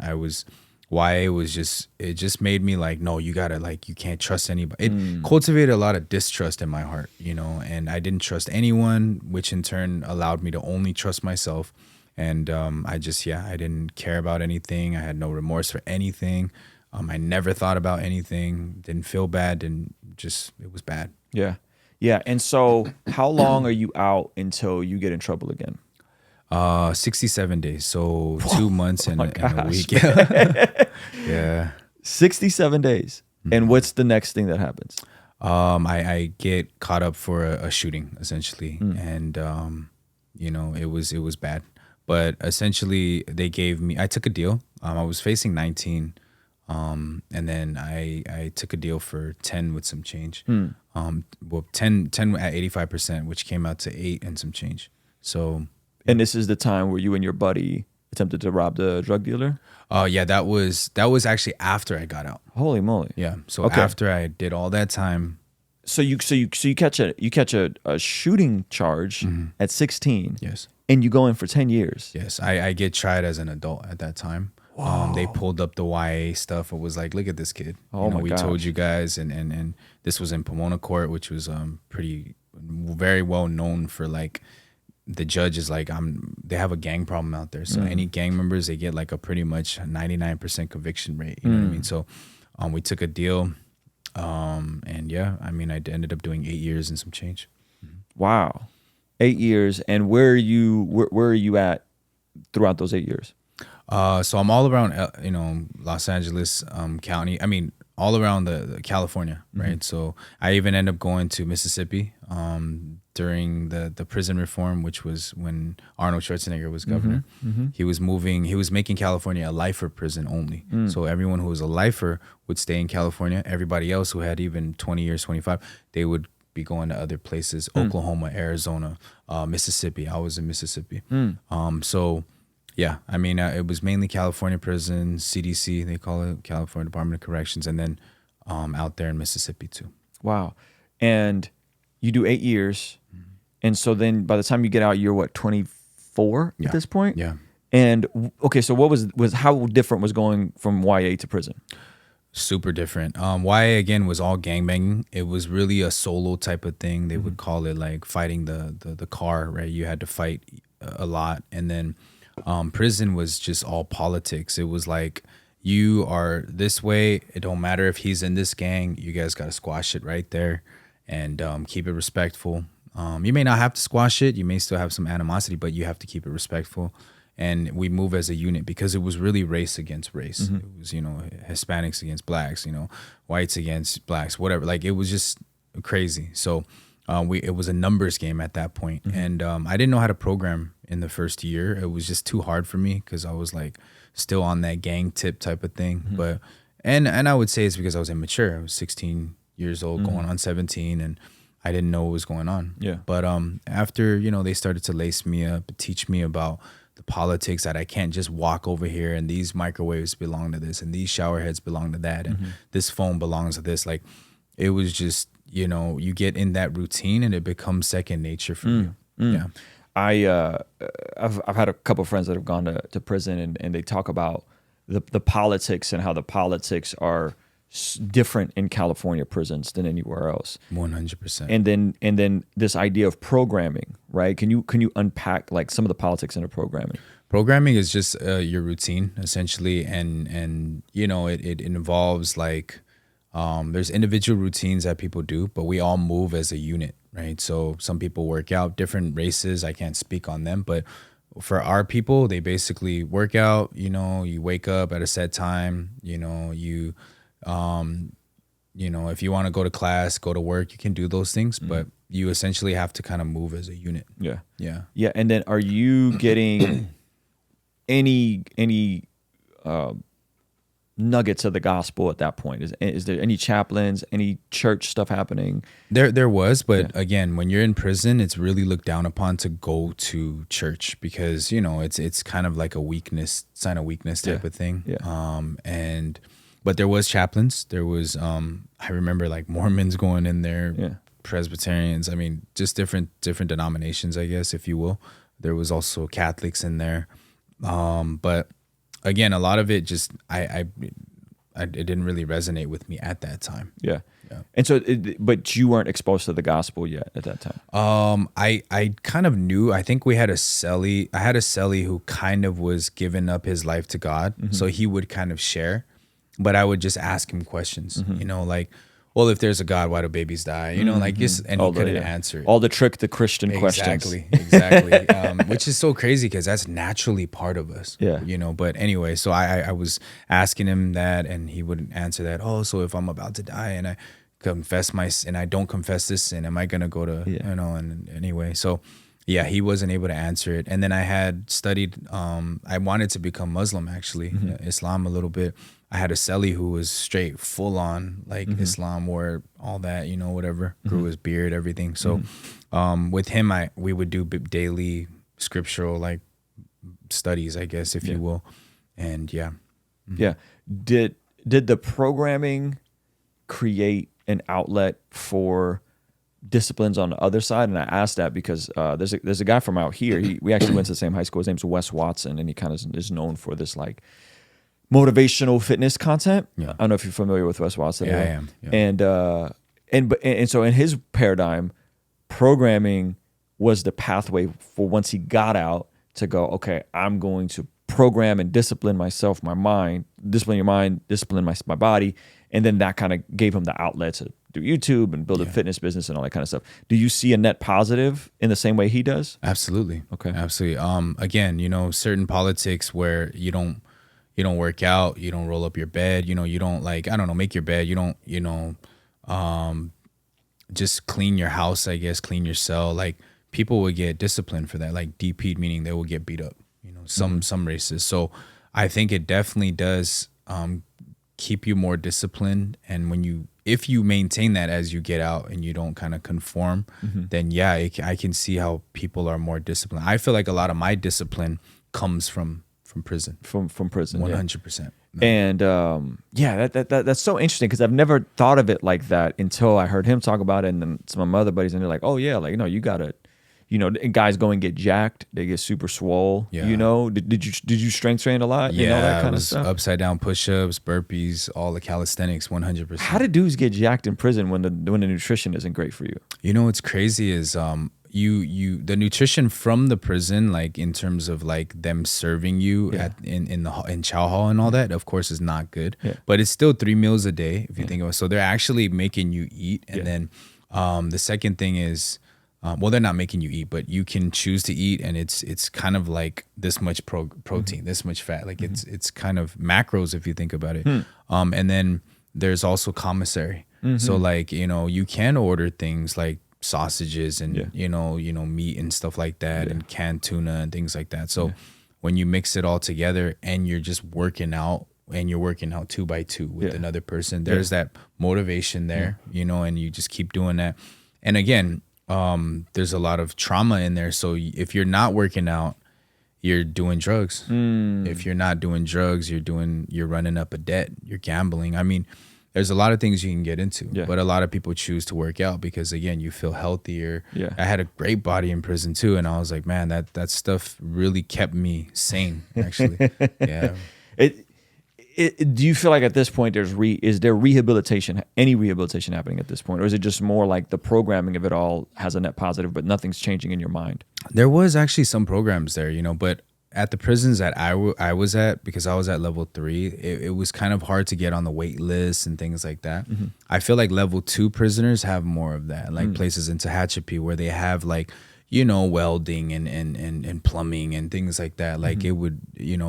YA was just, it just made me like, no, you gotta, like, you can't trust anybody. It cultivated a lot of distrust in my heart, you know, and I didn't trust anyone, which in turn allowed me to only trust myself. And I just, I didn't care about anything. I had no remorse for anything. I never thought about anything, didn't feel bad, it was bad. Yeah. Yeah. And so how long are you out until you get in trouble again? 67 days. So 2 months and a week. Yeah. 67 days. And what's the next thing that happens? I get caught up for a shooting essentially. And, you know, it was bad, but essentially I took a deal. I was facing 19. And then I took a deal for 10 with some change. 10 at 85%, which came out to 8 and some change. So, and this is the time where you and your buddy attempted to rob the drug dealer? Yeah, that was actually after I got out. Holy moly. Yeah. So after I did all that time. So you catch a shooting charge at 16. Yes. And you go in for 10 years. Yes. I get tried as an adult at that time. They pulled up the YA stuff. It was like, look at this kid. We told you guys, and this was in Pomona Court, which was very well known for like, the judge is like, they have a gang problem out there. So any gang members, they get like a pretty much 99% conviction rate. You know what I mean? So we took a deal. And I ended up doing 8 years and some change. Wow. 8 years. And where are you at throughout those 8 years? So I'm all around, Los Angeles County. I mean, all around the California, right? So I even ended up going to Mississippi during the prison reform, which was when Arnold Schwarzenegger was governor. He was making California a lifer prison only. So everyone who was a lifer would stay in California. Everybody else who had even 20 years, 25, they would be going to other places, Oklahoma, Arizona, Mississippi. I was in Mississippi. So yeah, I mean, it was mainly California prison, CDC, they call it, California Department of Corrections, and then out there in Mississippi too. Wow. And you do 8 years. And so then by the time you get out, you're what, 24 at this point? Yeah. And okay, so what was how different was going from YA to prison? Super different. YA again was all gangbanging. It was really a solo type of thing. They would call it like fighting the car, right? You had to fight a lot. And then prison was just all politics. It was like, you are this way, it don't matter if he's in this gang, you guys got to squash it right there and keep it respectful. You may not have to squash it, you may still have some animosity, but you have to keep it respectful. And we move as a unit because it was really race against race. It was, Hispanics against blacks, whites against blacks, whatever. Like, it was just crazy. So it was a numbers game at that point. And I didn't know how to program in the first year. It was just too hard for me because I was like still on that gang tip type of thing. But and I would say it's because I was immature. I was 16 years old, going on 17, and I didn't know what was going on. Yeah. But after, they started to lace me up, teach me about the politics, that I can't just walk over here and these microwaves belong to this and these shower heads belong to that and this phone belongs to this. Like, it was just, you get in that routine and it becomes second nature for you. Yeah. I've had a couple of friends that have gone to prison, and they talk about the politics and how the politics are different in California prisons than anywhere else. 100%. And then this idea of programming, right? Can you unpack like some of the politics into programming? Programming is just your routine essentially, and you know it involves like there's individual routines that people do, but we all move as a unit, right? So some people work out, different races, I can't speak on them, but for our people, they basically work out. You know, you wake up at a set time. You know, if you want to go to class, go to work, you can do those things, but you essentially have to kind of move as a unit. Yeah. And then are you getting any nuggets of the gospel at that point? Is there any chaplains, any church stuff happening? There was, but again, when you're in prison, it's really looked down upon to go to church because, you know, it's kind of like a weakness, sign of weakness type of thing. But there was chaplains. There was, I remember like Mormons going in there, Presbyterians. I mean, just different denominations, I guess, if you will. There was also Catholics in there. But again, a lot of it just, it didn't really resonate with me at that time. Yeah. And so, but you weren't exposed to the gospel yet at that time. I kind of knew. I think we had a cellie. I had a cellie who kind of was giving up his life to God, so he would kind of share. But I would just ask him questions, you know, like, well, if there's a God, why do babies die? You know, like just, and he couldn't answer it. All the Christian questions. Exactly. Which is so crazy because that's naturally part of us. You know, but anyway, so I was asking him that, and he wouldn't answer that. Oh, so if I'm about to die and I confess and I don't confess this sin, am I gonna go to you know? And anyway, so yeah, he wasn't able to answer it. And then I had studied. I wanted to become Muslim, actually, Islam a little bit. I had a cellie who was straight full on like Islam, wore all that, you know, whatever, grew his beard, everything. So with him, we would do daily scriptural like studies, I guess, if you will. And yeah. Did the programming create an outlet for disciplines on the other side? And I asked that because there's a guy from out here. We actually went to the same high school. His name's Wes Watson, and he kind of is known for this like motivational fitness content. I don't know if you're familiar with Wes Watson. Yeah, I am. Yeah. And so in his paradigm, programming was the pathway for once he got out to go, okay, I'm going to program and discipline myself, my mind, discipline your mind, discipline my body. And then that kind of gave him the outlet to do YouTube and build a fitness business and all that kind of stuff. Do you see a net positive in the same way he does? Absolutely. Okay. Absolutely. Again, you know, certain politics where you don't work out, you don't roll up your bed, you know, you don't like, I don't know, make your bed, you don't, you know, just clean your house, I guess, clean your cell. Like people would get disciplined for that, like DP'd, meaning they will get beat up, you know, some races. So I think it definitely does keep you more disciplined. And if you maintain that as you get out and you don't kind of conform, then I can see how people are more disciplined. I feel like a lot of my discipline comes from prison. From prison. 100%. And that's so interesting because I've never thought of it like that until I heard him talk about it, and then some of my other buddies, and they're like, oh yeah, like, you know, you gotta, you know, guys go and get jacked, they get super swole. You know, did you strength train a lot? Yeah, you know, that kind of stuff. Upside down push-ups, burpees, all the calisthenics. 100%. How do dudes get jacked in prison when the nutrition isn't great for you? You know what's crazy is the nutrition from the prison, like in terms of like them serving you in chow hall and all that, of course, is not good. But it's still 3 meals a day if you think of it. So they're actually making you eat, and then the second thing is, well, they're not making you eat, but you can choose to eat, and it's kind of like this much protein, this much fat, like it's kind of macros if you think about it. And then there's also commissary. So like, you know, you can order things like sausages and you know meat and stuff like that, and canned tuna and things like that. So when you mix it all together and you're just working out, and you're working out 2 by 2 with another person, there's that motivation there, you know, and you just keep doing that. And again, there's a lot of trauma in there. So if you're not working out, you're doing drugs. If you're not doing drugs, you're running up a debt, you're gambling. I mean, there's a lot of things you can get into, Yeah. but a lot of people choose to work out because, again, you feel healthier. Yeah. I had a great body in prison too, and I was like, man, that stuff really kept me sane, actually. Yeah. Do you feel like at this point is there rehabilitation, any rehabilitation happening at this point, or is it just more like the programming of it all has a net positive, but nothing's changing in your mind? There was actually some programs there, but at the prisons that I was at, because I was at level 3, it was kind of hard to get on the wait list and things like that. I feel like level 2 prisoners have more of that, like places in Tehachapi where they have like, welding and plumbing and things like that. Like it would,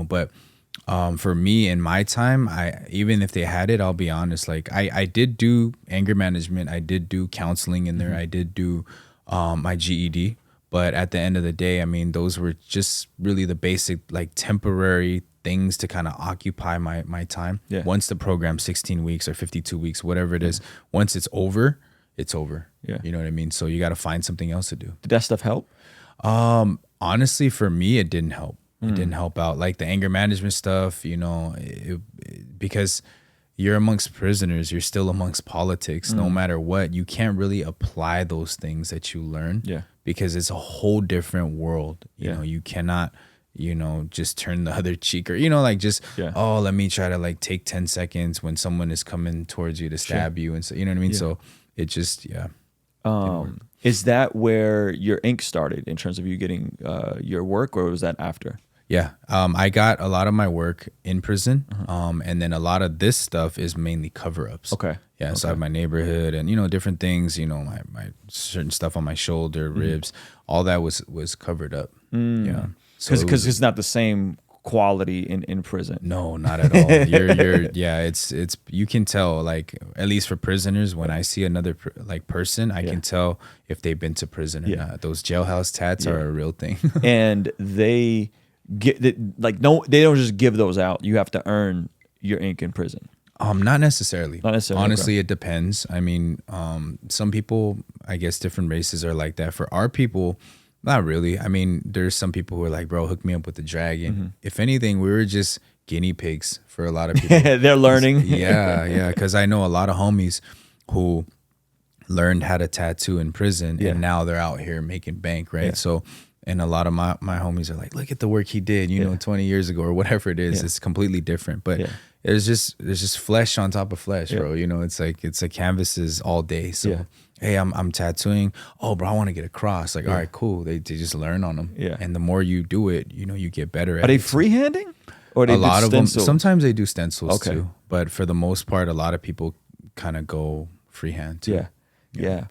but for me in my time, even if they had it, I'll be honest, like I did do anger management, I did do counseling in there, I did do my GED. But at the end of the day, I mean, those were just really the basic, like, temporary things to kind of occupy my time. Yeah. Once the program, 16 weeks or 52 weeks, whatever it is, once it's over, it's over. Yeah. You know what I mean? So you got to find something else to do. Did that stuff help? Honestly, for me, it didn't help. It didn't help out. Like the anger management stuff, because you're amongst prisoners, you're still amongst politics. No matter what, you can't really apply those things that you learn. Yeah. Because it's a whole different world. You know, you cannot, just turn the other cheek or, let me try to like take 10 seconds when someone is coming towards you to stab you. And so, you know what I mean? Yeah. So it just, is that where your ink started in terms of you getting your work, or was that after? Yeah. I got a lot of my work in prison. And then a lot of this stuff is mainly cover-ups. Okay. Yeah. Okay. So I have my neighborhood and, different things, my certain stuff on my shoulder, ribs, all that was covered up. Yeah. Because it's not the same quality in prison. No, not at all. It's you can tell, like, at least for prisoners, when I see another person, I can tell if they've been to prison or not. Those jailhouse tats are a real thing. And they they don't just give those out. You have to earn your ink in prison. Not necessarily. Not necessarily. Honestly, it depends. I mean, some people, I guess different races are like that. For our people, not really. I mean, there's some people who are like, bro, hook me up with the dragon. If anything, we were just guinea pigs for a lot of people. They're learning. Yeah. Because I know a lot of homies who learned how to tattoo in prison and now they're out here making bank, right? So, and a lot of my homies are like, look at the work he did, 20 years ago or whatever it is. It's completely different. But there's just flesh on top of flesh, bro. It's like canvases all day. So hey, I'm tattooing. Oh, bro, I want to get a cross. Like, all right, cool. They just learn on them. Yeah. And the more you do it, you get better at it. Are they freehanding? Or a lot of them. Sometimes they do stencils too. But for the most part, a lot of people kind of go freehand too. Yeah.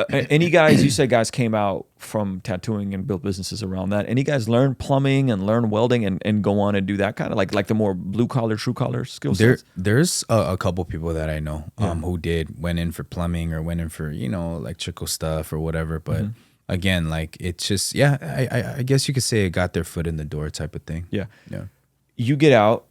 Any guys, you said guys came out from tattooing and built businesses around that. Any guys learn plumbing and learn welding and go on and do that kind of like the more blue collar, true collar skill sets? There's a couple people that I know who went in for plumbing or went in for, electrical stuff or whatever. But again, like it's just, I guess you could say it got their foot in the door type of thing. Yeah. You get out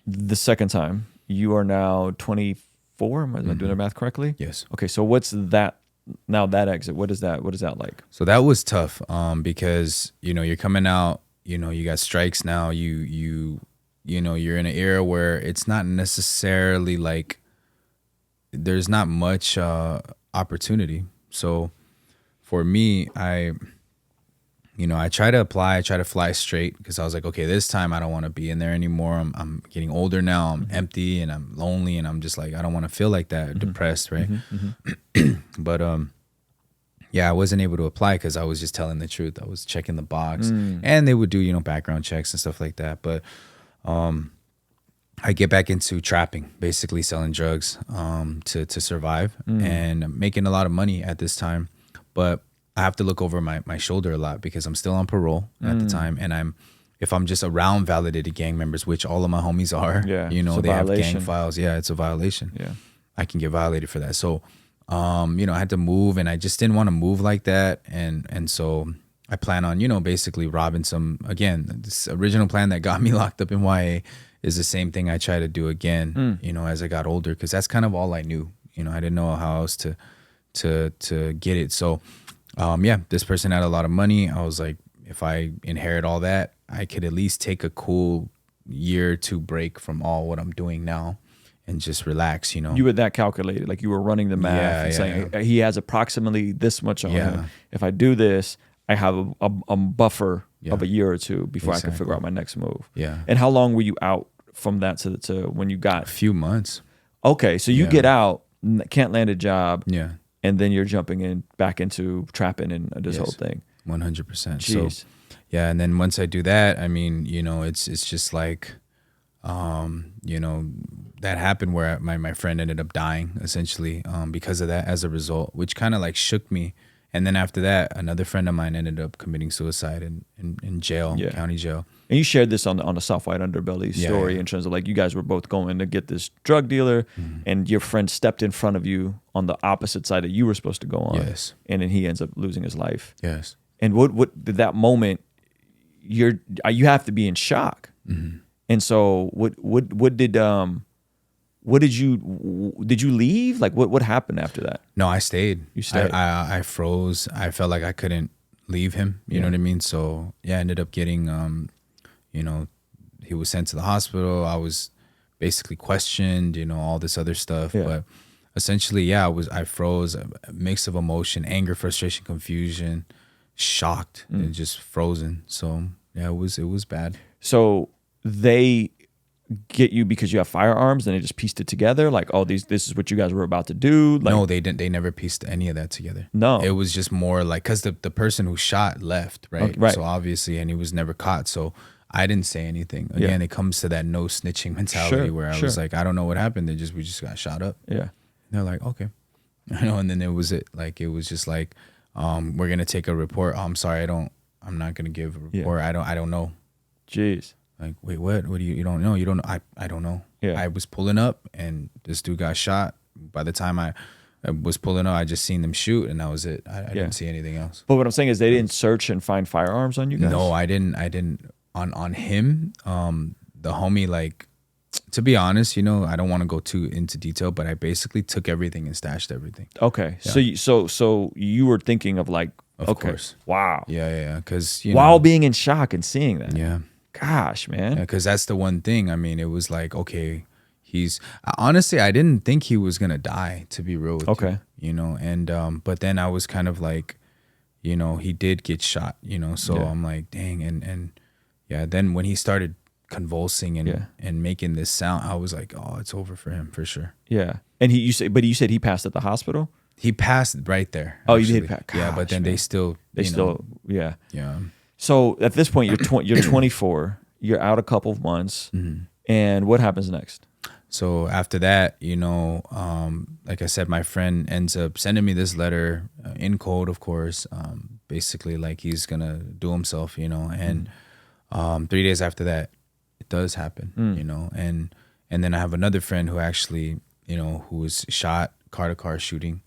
the second time. You are now 24. Am I doing the math correctly? Yes. Okay. So what's that? Now that exit, what is that like? So that was tough because you're coming out, you got strikes now, you're in an era where it's not necessarily like there's not much opportunity. So for me, I try to apply, I try to fly straight because I was like, okay, this time I don't want to be in there anymore. I'm getting older now. I'm empty and I'm lonely and I'm just like, I don't want to feel like that, depressed, right? But I wasn't able to apply because I was just telling the truth. I was checking the box and they would do, background checks and stuff like that. But I get back into trapping, basically selling drugs to survive and making a lot of money at this time. But I have to look over my shoulder a lot because I'm still on parole at the time. And if I'm just around validated gang members, which all of my homies are, they have gang files. Yeah, it's a violation. Yeah, I can get violated for that. So, I had to move and I just didn't want to move like that. And so I plan on, basically robbing this original plan that got me locked up in YA is the same thing I try to do again, as I got older, because that's kind of all I knew. I didn't know how else to get it. So, this person had a lot of money. I was like, if I inherit all that, I could at least take a cool year or two break from all what I'm doing now and just relax, you know. You were that calculated, like you were running the math Yeah, and yeah, saying yeah. he has approximately this much on Yeah. him. If I do this, I have a buffer Yeah. of a year or two before I can Exactly. figure out my next move. Yeah. And how long were you out from that to when you A got? few months. Okay, so you Yeah. get out, can't land a job, Yeah. and then you're jumping in back into trapping and this Yes. whole thing. 100%. So Jeez. yeah, and then once I do that, I mean, you know, it's just like, you know, that happened where my friend ended up dying essentially because of that as a result, which kind of like shook me. And then after that, another friend of mine ended up committing suicide in jail, Yeah. county jail. And you shared this on the Soft White Underbelly Yeah, story yeah. in terms of like you guys were both going to get this drug dealer, and your friend stepped in front of you on the opposite side that you were supposed to go on. Yes. And then he ends up losing his life. Yes. And what did that moment? You have to be in shock. And so what did you leave? Like what happened after that? No, I stayed. You stayed. I froze. I felt like I couldn't leave him. You know what I mean? So yeah, I ended up getting, you know, he was sent to the hospital. I was basically questioned, you know, all this other stuff. Yeah. But essentially, yeah, I froze. A mix of emotion, anger, frustration, confusion, shocked, and just frozen. So yeah, it was bad. So they get you because you have firearms, and they just pieced it together. Like, oh, this is what you guys were about to do. Like, No, they didn't. They never pieced any of that together. No. It was just more like, because the person who shot left, right? Okay, right. So obviously, and he was never caught. So I didn't say anything. Again, it comes to that no snitching mentality where I was like, I don't know what happened. We just got shot up. Yeah. They're like, okay. You know, and then it was just like, we're gonna take a report. Oh, I'm sorry, I'm not gonna give a report. I don't know. Jeez. Like, wait, what? What do you don't know? You don't know? I don't know. Yeah. I was pulling up and this dude got shot. By the time I was pulling up, I just seen them shoot, and that was it. I didn't see anything else. But what I'm saying is they didn't search and find firearms on you guys? No, I didn't on him. The homie, like, to be honest, you know, I don't want to go too into detail, but I basically took everything and stashed everything. Okay. Yeah. So you were thinking of like, Of course. Wow. Yeah. Because While being in shock and seeing that. yeah. Gosh, man. Because that's the one thing. I mean, it was like, okay, honestly, I didn't think he was gonna die, to be real with Okay. you know, and but then I was kind of like, you know, he did get shot, you know, so Yeah. I'm like, dang, and yeah, then when he started convulsing and making this sound, I was like, oh, it's over for him for sure. Yeah. And you said he passed at the hospital? He passed right there. Oh, you did actually. pass. Yeah, but Gosh, then man. they still, yeah. yeah. So at this point, you're 24. You're out a couple of months, and what happens next? So after that, you know, like I said, my friend ends up sending me this letter in code, of course, basically like he's gonna do himself, you know, and 3 days after that, it does happen, you know, and then I have another friend who actually, you know, who was shot car-to-car shooting,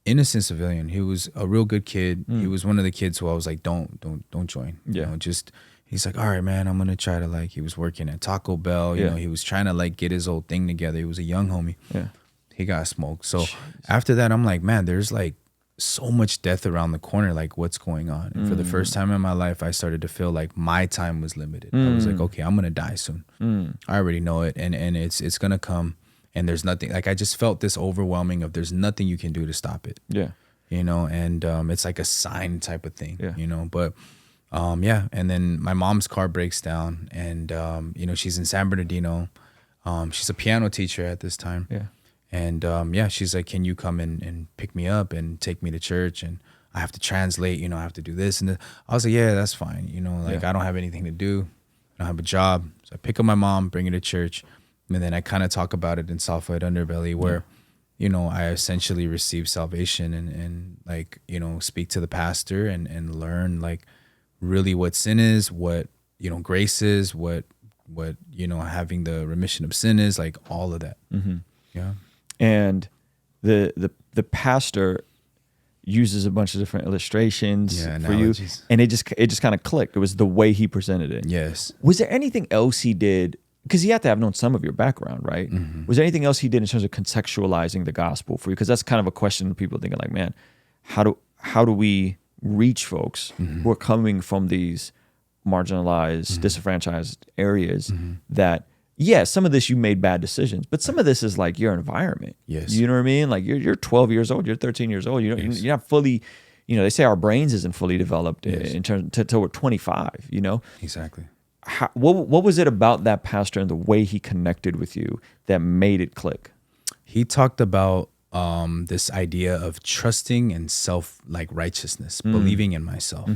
innocent civilian. He was a real good kid. He was one of the kids who I was like, don't join. Yeah. You know, just he's like, all right, man, I'm gonna try to, like, he was working at Taco Bell. You know, he was trying to like get his old thing together. He was a young homie. Yeah. He got smoked. So after that, I'm like, man, there's like so much death around the corner. Like, what's going on? And for the first time in my life, I started to feel like my time was limited. I was like, okay, I'm gonna die soon. I already know it, and it's gonna come. And there's nothing, like, I just felt this overwhelming of there's nothing you can do to stop it. Yeah. You know, and it's like a sign type of thing. Yeah. You know, but yeah. And then my mom's car breaks down, and you know, she's in San Bernardino. She's a piano teacher at this time. Yeah. And yeah, she's like, can you come and pick me up and take me to church? And I have to translate, you know, I have to do this and I was like, yeah, that's fine. You know, like, I don't have anything to do. I don't have a job. So I pick up my mom, bring her to church. And then I kind of talk about it in Soft White Underbelly where, you know, I essentially received salvation and like, you know, speak to the pastor and learn like really what sin is, what, you know, grace is, what, you know, having the remission of sin is, like all of that. Yeah. And the pastor uses a bunch of different illustrations for analogies. you, and it just kind of clicked. It was the way he presented it. Yes. Was there anything else he did? Because he had to have known some of your background, right? Was there anything else he did in terms of contextualizing the gospel for you? Because that's kind of a question people are thinking like, man, how do we reach folks who are coming from these marginalized, disenfranchised areas that yeah, some of this you made bad decisions, but some of this is like your environment. Yes. You know what I mean? Like you're 12 years old, you're 13 years old. Yes. You're not fully, they say our brains isn't fully developed Yes. in terms till we're 25. Exactly. What was it about that pastor and the way he connected with you that made it click? He talked about this idea of trusting and righteousness, believing in myself.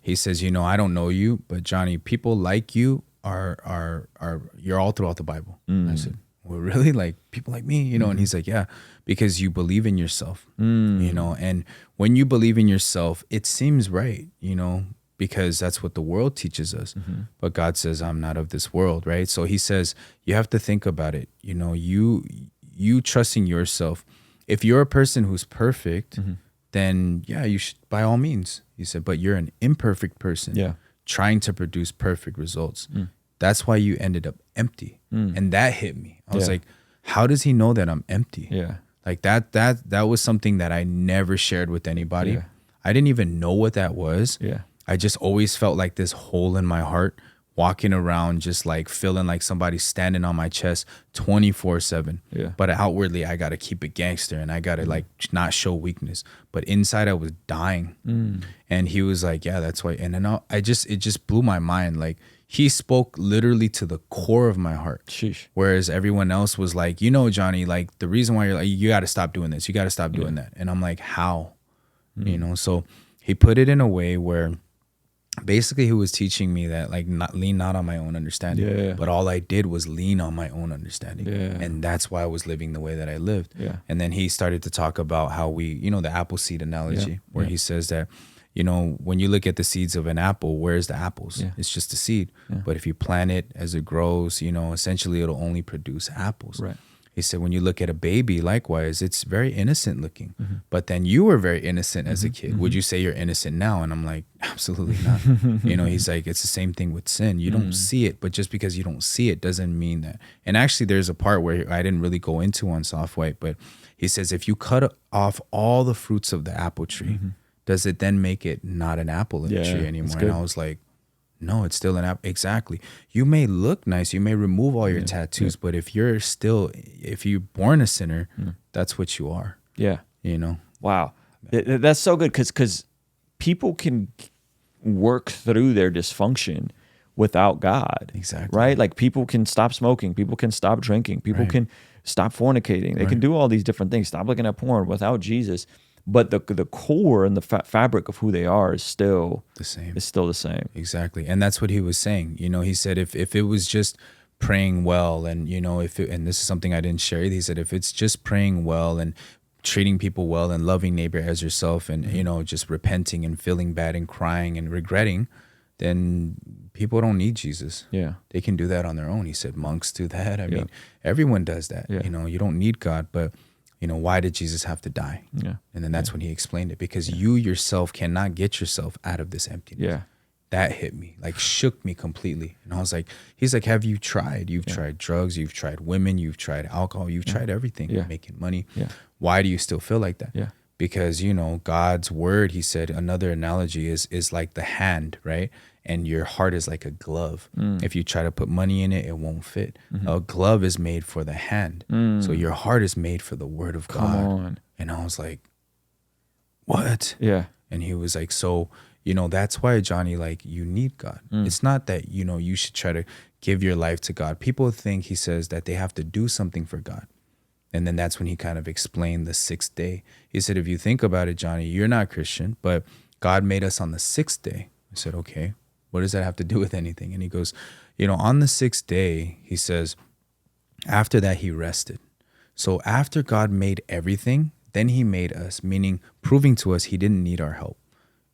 He says, I don't know you, but Johnny, people like you are you're all throughout the Bible. I said, well, really? Like people like me, And he's like, yeah, because you believe in yourself, and when you believe in yourself, it seems right, because that's what the world teaches us. But God says, I'm not of this world, right? So he says, you have to think about it. You trusting yourself. If you're a person who's perfect, then yeah, you should, by all means. He said, but you're an imperfect person trying to produce perfect results. That's why you ended up empty. And that hit me. I was like, how does he know that I'm empty? Yeah. Like that was something that I never shared with anybody. Yeah. I didn't even know what that was. Yeah. I just always felt like this hole in my heart, walking around just like feeling like somebody's standing on my chest 24/7. Yeah. But outwardly, I got to keep it gangster and I got to like not show weakness. But inside, I was dying. And he was like, yeah, that's why. And then it just blew my mind. Like he spoke literally to the core of my heart. Sheesh. Whereas everyone else was like, Johnny, like the reason why you're like, you got to stop doing this. You got to stop doing that. And I'm like, how? So he put it in a way where basically he was teaching me that like lean not on my own understanding, but all I did was lean on my own understanding. And that's why I was living the way that I lived. And then he started to talk about how we, the apple seed analogy, where he says that, when you look at the seeds of an apple, where's the apples? It's just a seed. But if you plant it as it grows, essentially it'll only produce apples. Right. He said, when you look at a baby, likewise, it's very innocent looking. But then you were very innocent as a kid. Would you say you're innocent now? And I'm like, absolutely not. He's like, it's the same thing with sin. You don't see it, but just because you don't see it doesn't mean that. And actually, there's a part where I didn't really go into on Soft White, but he says, if you cut off all the fruits of the apple tree, does it then make it not an apple in the tree anymore? And I was like, no, it's still an apple. Exactly. You may look nice. You may remove all your tattoos, but if you're born a sinner, that's what you are. Yeah. Wow. That's so good because people can work through their dysfunction without God. Exactly. Right? Like people can stop smoking. People can stop drinking. People can stop fornicating. They can do all these different things. Stop looking at porn without Jesus. But the core and the fabric of who they are is still the same. It's still the same. Exactly. And that's what he was saying. He said if it was just praying well and, and this is something I didn't share, he said if it's just praying well and treating people well and loving neighbor as yourself and, just repenting and feeling bad and crying and regretting, then people don't need Jesus. Yeah. They can do that on their own. He said monks do that. I mean, everyone does that. Yeah. You don't need God, but why did Jesus have to die? Yeah. And then that's when he explained it, because you yourself cannot get yourself out of this emptiness. Yeah. That hit me, like shook me completely. And I was like, he's like, have you tried? You've tried drugs, you've tried women, you've tried alcohol, you've tried everything, making money. Yeah. Why do you still feel like that? Yeah. Because, God's word, he said, another analogy is like the hand, right? And your heart is like a glove. If you try to put money in it, it won't fit. A glove is made for the hand. So your heart is made for the word of God. Come on. And I was like, what? Yeah. And he was like, so, that's why, Johnny, like, you need God. It's not that, you should try to give your life to God. People think, he says, that they have to do something for God. And then that's when he kind of explained the 6th day. He said, if you think about it, Johnny, you're not Christian, but God made us on the 6th day. I said, okay, what does that have to do with anything? And he goes, on the 6th day, he says, after that, he rested. So after God made everything, then he made us, meaning proving to us he didn't need our help.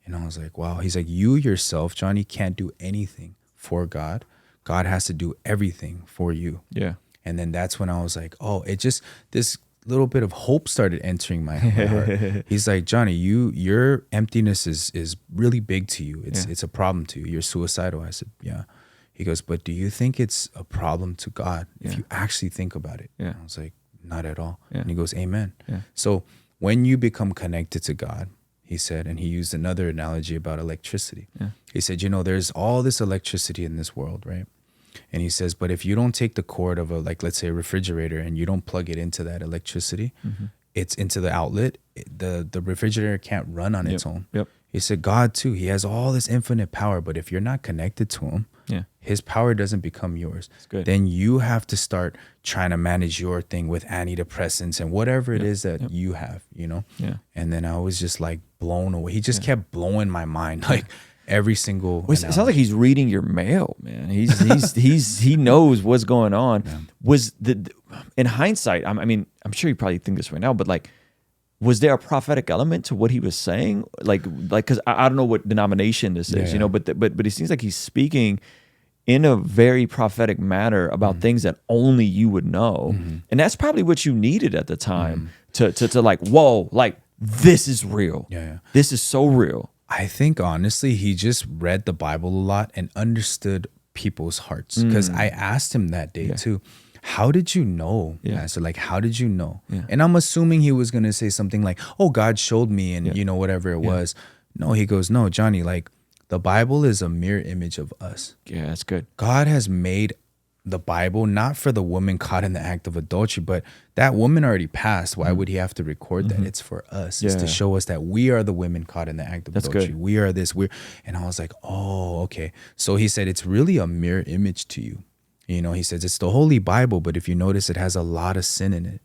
And I was like, wow. He's like, you yourself, Johnny, can't do anything for God. God has to do everything for you. Yeah. And then that's when I was like, oh, this little bit of hope started entering my heart. He's like, Johnny, your emptiness is really big to you. It's a problem to you. You're suicidal. I said, yeah. He goes, but do you think it's a problem to God if you actually think about it? Yeah. I was like, not at all. Yeah. And he goes, amen. Yeah. So when you become connected to God, he said, and he used another analogy about electricity. Yeah. He said, there's all this electricity in this world, right? And he says, but if you don't take the cord of a, like, let's say a refrigerator, and you don't plug it into that electricity, it's into the outlet, the refrigerator can't run on its own. He said, God too, he has all this infinite power, but if you're not connected to him, his power doesn't become yours. Then you have to start trying to manage your thing with antidepressants and whatever it is that you have, you know? And then I was just like blown away. He just kept blowing my mind, like every single. Well, it sounds like he's reading your mail, man. He knows what's going on. Was in hindsight, I mean, I'm sure you probably think this right now, but like, was there a prophetic element to what he was saying? Like, because I don't know what denomination this is, you know, but it seems like he's speaking in a very prophetic manner about things that only you would know. And that's probably what you needed at the time to like, whoa, like this is real. This is so real. I think honestly, he just read the Bible a lot and understood people's hearts. Because I asked him that day too, how did you know, Pastor? Like, how did you know? And I'm assuming he was going to say something like, oh, God showed me and, you know, whatever it was. No, he goes, no, Johnny, like the Bible is a mirror image of us. Yeah, that's good. God has made the Bible not for the woman caught in the act of adultery, but that woman already passed. Why would he have to record that? It's for us. It's to show us that we are the women caught in the act of adultery. Good. We are this. And I was like, oh, okay. So he said, it's really a mirror image to you. You know, he says it's the Holy Bible, but if you notice, it has a lot of sin in it.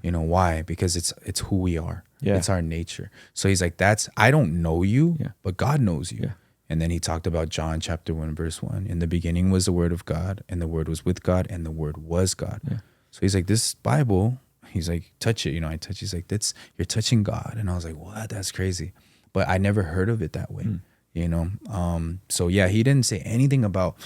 You know why? Because it's who we are. It's our nature. So he's like, I don't know you, but God knows you. And then he talked about John chapter 1, verse 1. In the beginning was the Word of God, and the Word was with God, and the Word was God. So he's like, this Bible, he's like, touch it. You know, I touch. He's like, you're touching God. And I was like, what? That's crazy. But I never heard of it that way. You know. So yeah, he didn't say anything about,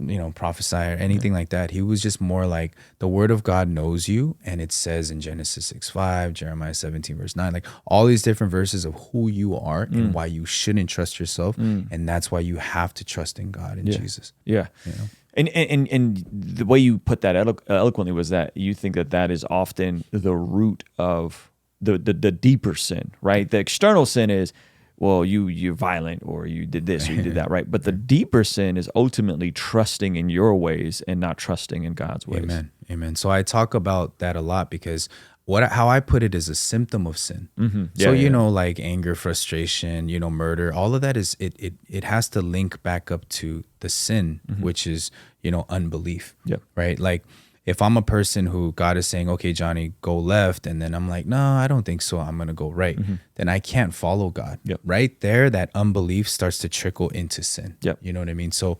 you know, prophesy or anything like that. He was just more like, the Word of God knows you, and it says in Genesis 6:5, Jeremiah 17 verse 9, like all these different verses of who you are and why you shouldn't trust yourself, and that's why you have to trust in God and Jesus. You know? And the way you put that eloquently was that you think that is often the root of the deeper sin, right? The external sin is, well, you're violent, or you did this, or you did that, right? But the deeper sin is ultimately trusting in your ways and not trusting in God's ways. Amen. So I talk about that a lot because how I put it is a symptom of sin. So, you know, like anger, frustration, you know, murder, all of that is, it has to link back up to the sin, which is, you know, unbelief, right? Like, if I'm a person who God is saying, okay, Johnny, go left, and then I'm like, no, I don't think so, I'm going to go right, then I can't follow God. Right there, that unbelief starts to trickle into sin. You know what I mean? So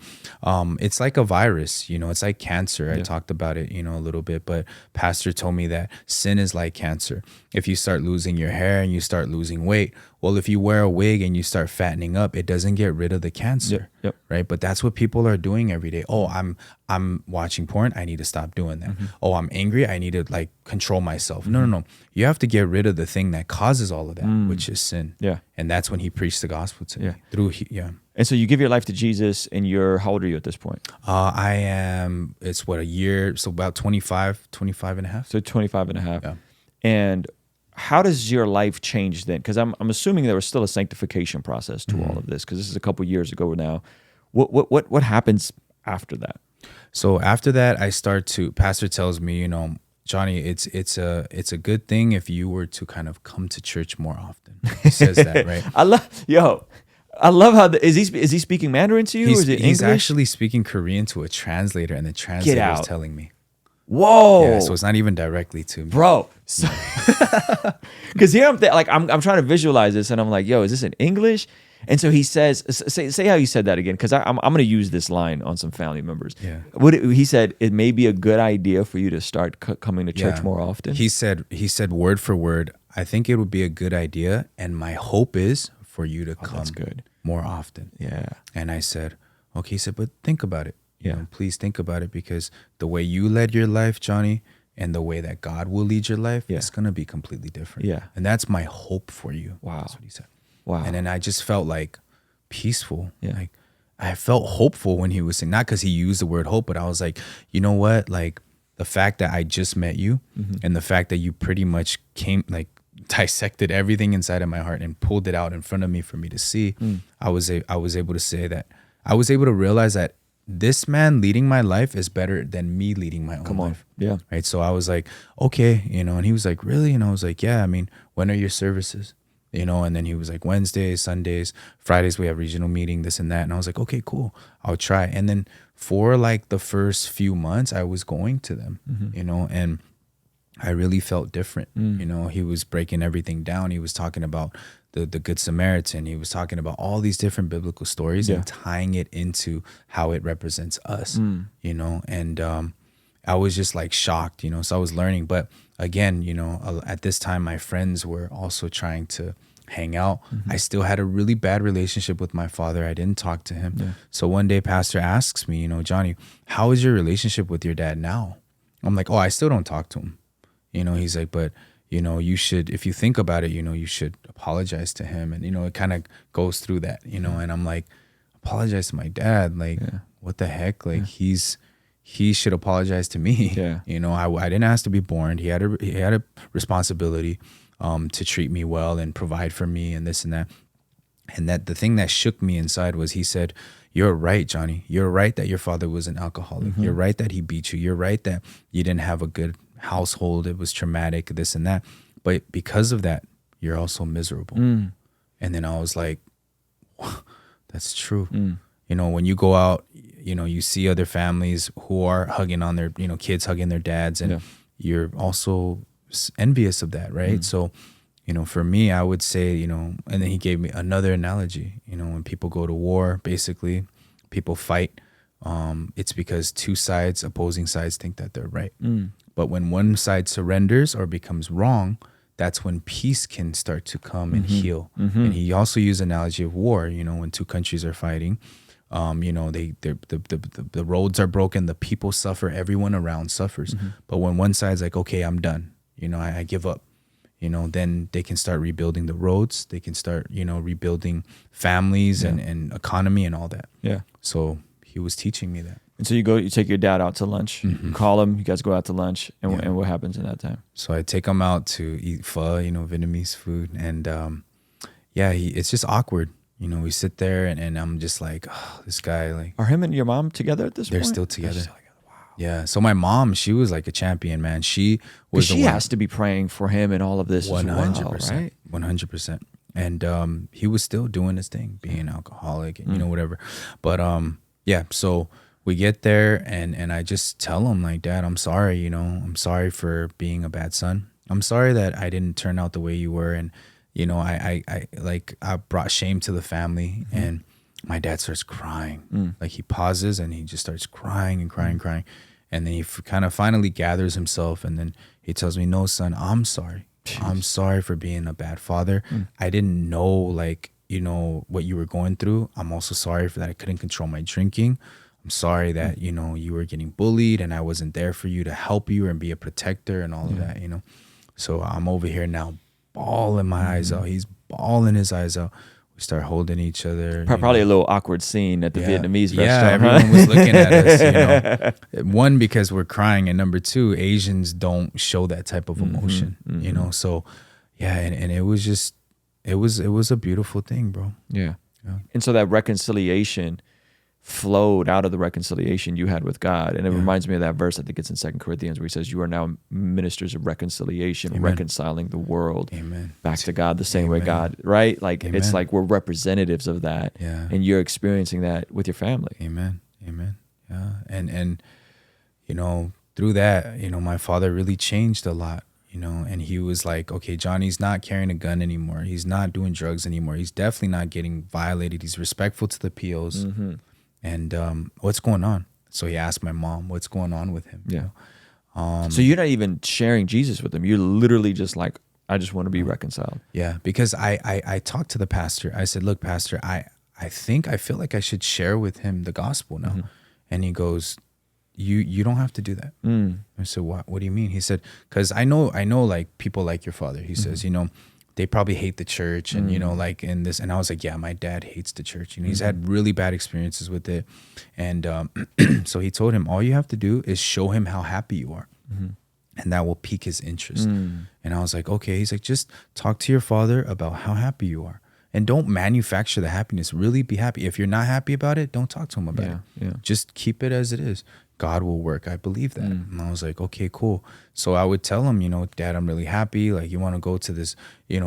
it's like a virus, you know, it's like cancer. I talked about it, you know, a little bit, but Pastor told me that sin is like cancer. If you start losing your hair and you start losing weight, well, if you wear a wig and you start fattening up, it doesn't get rid of the cancer, right? But that's what people are doing every day. Oh, I'm watching porn, I need to stop doing that. Oh, I'm angry, I need to like control myself. No. You have to get rid of the thing that causes all of that, which is sin. And that's when he preached the gospel to me. And so you give your life to Jesus, and how old are you at this point? I am, it's what, a year, so about 25 and a half. So 25 and a half. And how does your life change then? Because I'm assuming there was still a sanctification process to all of this, because this is a couple years ago now. What happens after that? So after that, Pastor tells me, you know, Johnny, it's a good thing if you were to kind of come to church more often. He says that, right? I love how is he speaking Mandarin to you? Or is it English? He's actually speaking Korean to a translator, and the translator is telling me. Whoa! Yeah, so it's not even directly to me, bro. Because here I'm trying to visualize this, and I'm like, yo, is this in English? And so he says, say how you said that again, because I'm going to use this line on some family members. He said it may be a good idea for you to start coming to church more often. He said word for word, I think it would be a good idea, and my hope is for you to come more often. And I said, okay. He said, but think about it. You know, please think about it, because the way you led your life, Johnny, and the way that God will lead your life, it's going to be completely different. And that's my hope for you. Wow. That's what he said. Wow. And then I just felt like peaceful. Like I felt hopeful when he was saying, not because he used the word hope, but I was like, you know what? Like the fact that I just met you and the fact that you pretty much dissected everything inside of my heart and pulled it out in front of me for me to see, I was able to say that, I was able to realize that this man leading my life is better than me leading my own life. Yeah. Right. So I was like, okay, and he was like, really? And I was like, yeah, I mean, when are your services? And then he was like, Wednesdays, Sundays, Fridays, we have regional meeting, this and that. And I was like, okay, cool. I'll try. And then for like the first few months, I was going to them, and I really felt different. He was breaking everything down. He was talking about the Good Samaritan. He was talking about all these different biblical stories and tying it into how it represents us, and I was just like shocked, so I was learning. But again, at this time, my friends were also trying to hang out. I still had a really bad relationship with my father. I didn't talk to him. Yeah. So one day pastor asks me, Johnny, how is your relationship with your dad now? I'm like, I still don't talk to him. He's like, but you should, if you think about it, you should apologize to him. And, it kind of goes through that, and I'm like, apologize to my dad. Like, what the heck? Like he should apologize to me. Yeah. I didn't ask to be born. He had a responsibility to treat me well and provide for me and this and that. And that the thing that shook me inside was he said, you're right, Johnny. You're right that your father was an alcoholic. You're right that he beat you. You're right that you didn't have a good household. It was traumatic, this and that. But because of that, you're also miserable. And then I was like, that's true. When you go out, you see other families who are hugging on their, kids hugging their dads, and you're also envious of that, right? So, for me, I would say, and then he gave me another analogy, when people go to war, basically, people fight, it's because two sides, opposing sides, think that they're right. But when one side surrenders or becomes wrong, that's when peace can start to come and heal. And he also used analogy of war, when two countries are fighting, the roads are broken, the people suffer, everyone around suffers. But when one side's like, okay, I'm done, I give up, then they can start rebuilding the roads. They can start, rebuilding families and economy and all that. Yeah. So he was teaching me that. And so you take your dad out to lunch, you call him, you guys go out to lunch, and what happens in that time? So I take him out to eat pho, Vietnamese food. And it's just awkward. We sit there and I'm just like, oh, this guy, like. Are him and your mom together at this point? They're still together. Wow. Yeah. So my mom, she was like a champion, man. She has to be praying for him and all of this 100%, as well, right? 100%. And he was still doing his thing, being an alcoholic and, whatever. But so we get there and I just tell him like, Dad, I'm sorry, I'm sorry for being a bad son. I'm sorry that I didn't turn out the way you were. And, I brought shame to the family. And my dad starts crying. Like he pauses and he just starts crying and crying, crying. And then he kind of finally gathers himself. And then he tells me, no, son, I'm sorry. Jeez. I'm sorry for being a bad father. I didn't know, what you were going through. I'm also sorry for that I couldn't control my drinking. I'm sorry that, you were getting bullied and I wasn't there for you to help you and be a protector and all of that, So I'm over here now bawling my eyes out. He's bawling his eyes out. We start holding each other. Probably a little awkward scene at the Vietnamese restaurant. Yeah, everyone was looking at us, One, because we're crying, and number two, Asians don't show that type of emotion, So, and it was just, it was a beautiful thing, bro. Yeah. And so that reconciliation flowed out of the reconciliation you had with God. And it reminds me of that verse, I think it's in 2 Corinthians, where he says, you are now ministers of reconciliation, Amen. Reconciling the world Amen. Back to God the same Amen. Way God, right? Like Amen. It's like we're representatives of that. Yeah. And you're experiencing that with your family. Amen. Amen. Yeah. And through that, my father really changed a lot. And he was like, okay, Johnny's not carrying a gun anymore. He's not doing drugs anymore. He's definitely not getting violated. He's respectful to the POs. And what's going on? So he asked my mom, what's going on with him? Yeah. So you're not even sharing Jesus with him. You're literally just like, I just want to be reconciled. Yeah, because I talked to the pastor. I said, look, pastor, I feel like I should share with him the gospel now. And he goes, you don't have to do that. I said, what do you mean? He said, because I know like people like your father. He says, they probably hate the church and, like in this. And I was like, yeah, my dad hates the church. He's had really bad experiences with it. And so he told him, all you have to do is show him how happy you are. And that will pique his interest. And I was like, okay. He's like, just talk to your father about how happy you are. and don't manufacture the happiness. Really be happy. If you're not happy about it, don't talk to him about it. Yeah. Just keep it as it is. God will work. I believe that. And I was like, okay, cool. So I would tell him, Dad, I'm really happy. Like, you want to go to this,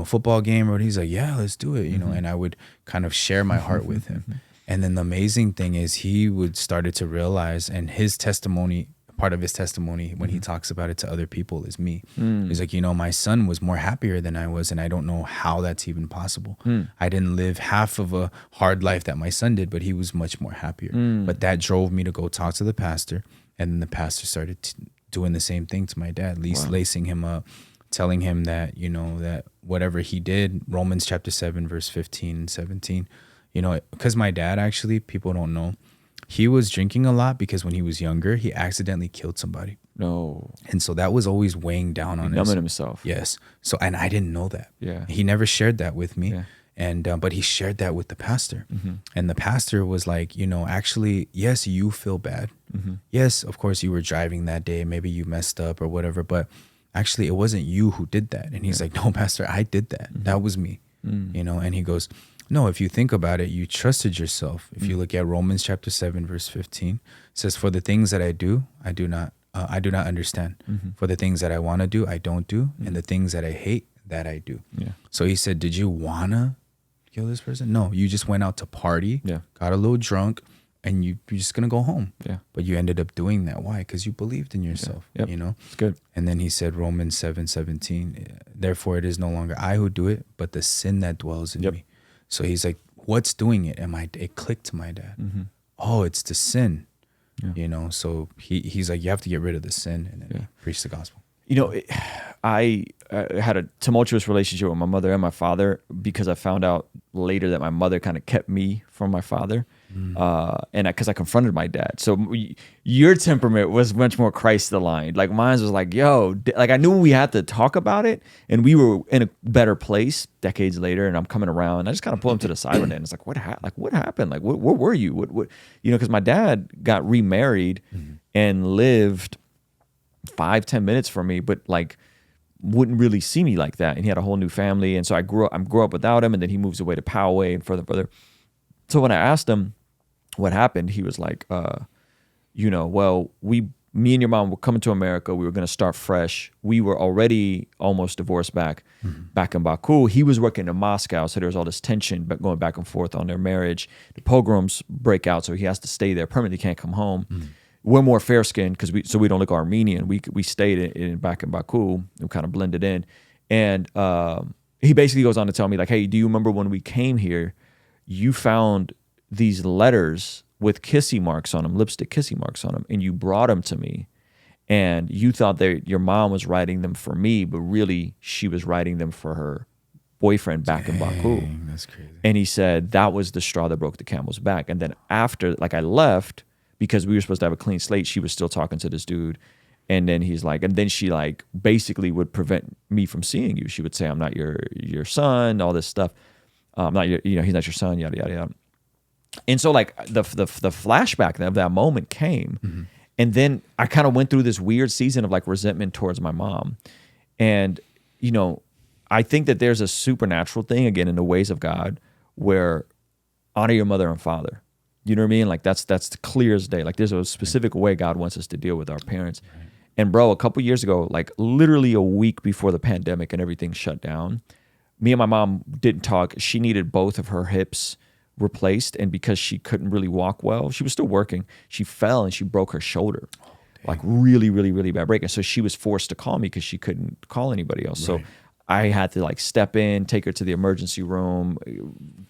football game? Or he's like, yeah, let's do it. And I would kind of share my heart with him. And then the amazing thing is he would started to realize, and his testimony, part of his testimony when he talks about it to other people is me. He's like, my son was more happier than I was, and I don't know how that's even possible. I didn't live half of a hard life that my son did, but he was much more happier. But that drove me to go talk to the pastor, and then the pastor started doing the same thing to my dad, lacing him up, telling him that, that whatever he did, Romans chapter 7, verse 15 and 17, because my dad, actually, people don't know, he was drinking a lot because when he was younger, he accidentally killed somebody. No. And so that was always weighing down on himself. Yes. So, and I didn't know that. Yeah. He never shared that with me. Yeah. And, but he shared that with the pastor. And the pastor was like, actually, yes, you feel bad. Yes, of course, you were driving that day. Maybe you messed up or whatever, but actually it wasn't you who did that. And he's like, no, pastor, I did that. That was me, and he goes, no, if you think about it, you trusted yourself. If you look at Romans chapter 7, verse 15, it says, for the things that I do not understand. For the things that I want to do, I don't do. And the things that I hate, that I do. Yeah. So he said, did you want to kill this person? No, you just went out to party, got a little drunk, and you're just going to go home. Yeah. But you ended up doing that. Why? Because you believed in yourself, It's good. And then he said, Romans 7:17, therefore it is no longer I who do it, but the sin that dwells in me. So he's like, what's doing it? And it clicked to my dad. Oh, it's the sin, So he's like, you have to get rid of the sin, and then preach the gospel. I had a tumultuous relationship with my mother and my father because I found out later that my mother kind of kept me from my father. And because I confronted my dad. So your temperament was much more Christ-aligned. Like mine was like, like I knew we had to talk about it, and we were in a better place decades later. And I'm coming around, and I just kind of pull him to the side one day, and it's like, what happened? Like, where were you? What? Because my dad got remarried and lived 5-10 minutes from me, but like wouldn't really see me like that. And he had a whole new family, and so I grew up without him, and then he moves away to Poway and further. So when I asked him what happened, he was like, well, me and your mom were coming to America. We were going to start fresh. We were already almost divorced back in Baku. He was working in Moscow, so there was all this tension going back and forth on their marriage. The pogroms break out, so he has to stay there permanently, can't come home. We're more fair-skinned because we don't look Armenian. We stayed back in Baku and kind of blended in. And he basically goes on to tell me like, hey, do you remember when we came here, you found these letters with kissy marks on them, lipstick kissy marks on them, and you brought them to me, and you thought that your mom was writing them for me, but really she was writing them for her boyfriend back in Baku. That's crazy. And he said that was the straw that broke the camel's back. And then after, like, I left because we were supposed to have a clean slate, she was still talking to this dude. And then he's like, and then she like basically would prevent me from seeing you. She would say, I'm not your son, all this stuff. I'm not your, he's not your son, yada, yada, yada. And so like the flashback of that moment came. And then I kind of went through this weird season of like resentment towards my mom. And, I think that there's a supernatural thing, again, in the ways of God, where honor your mother and father. You know what I mean? Like that's clear as day. Like there's a specific way God wants us to deal with our parents. And bro, a couple years ago, like literally a week before the pandemic and everything shut down, me and my mom didn't talk. She needed both of her hips replaced. And because she couldn't really walk well, she was still working. She fell and she broke her shoulder. Like really, really, really bad break. And so she was forced to call me because she couldn't call anybody else. Right. So I had to like step in, take her to the emergency room,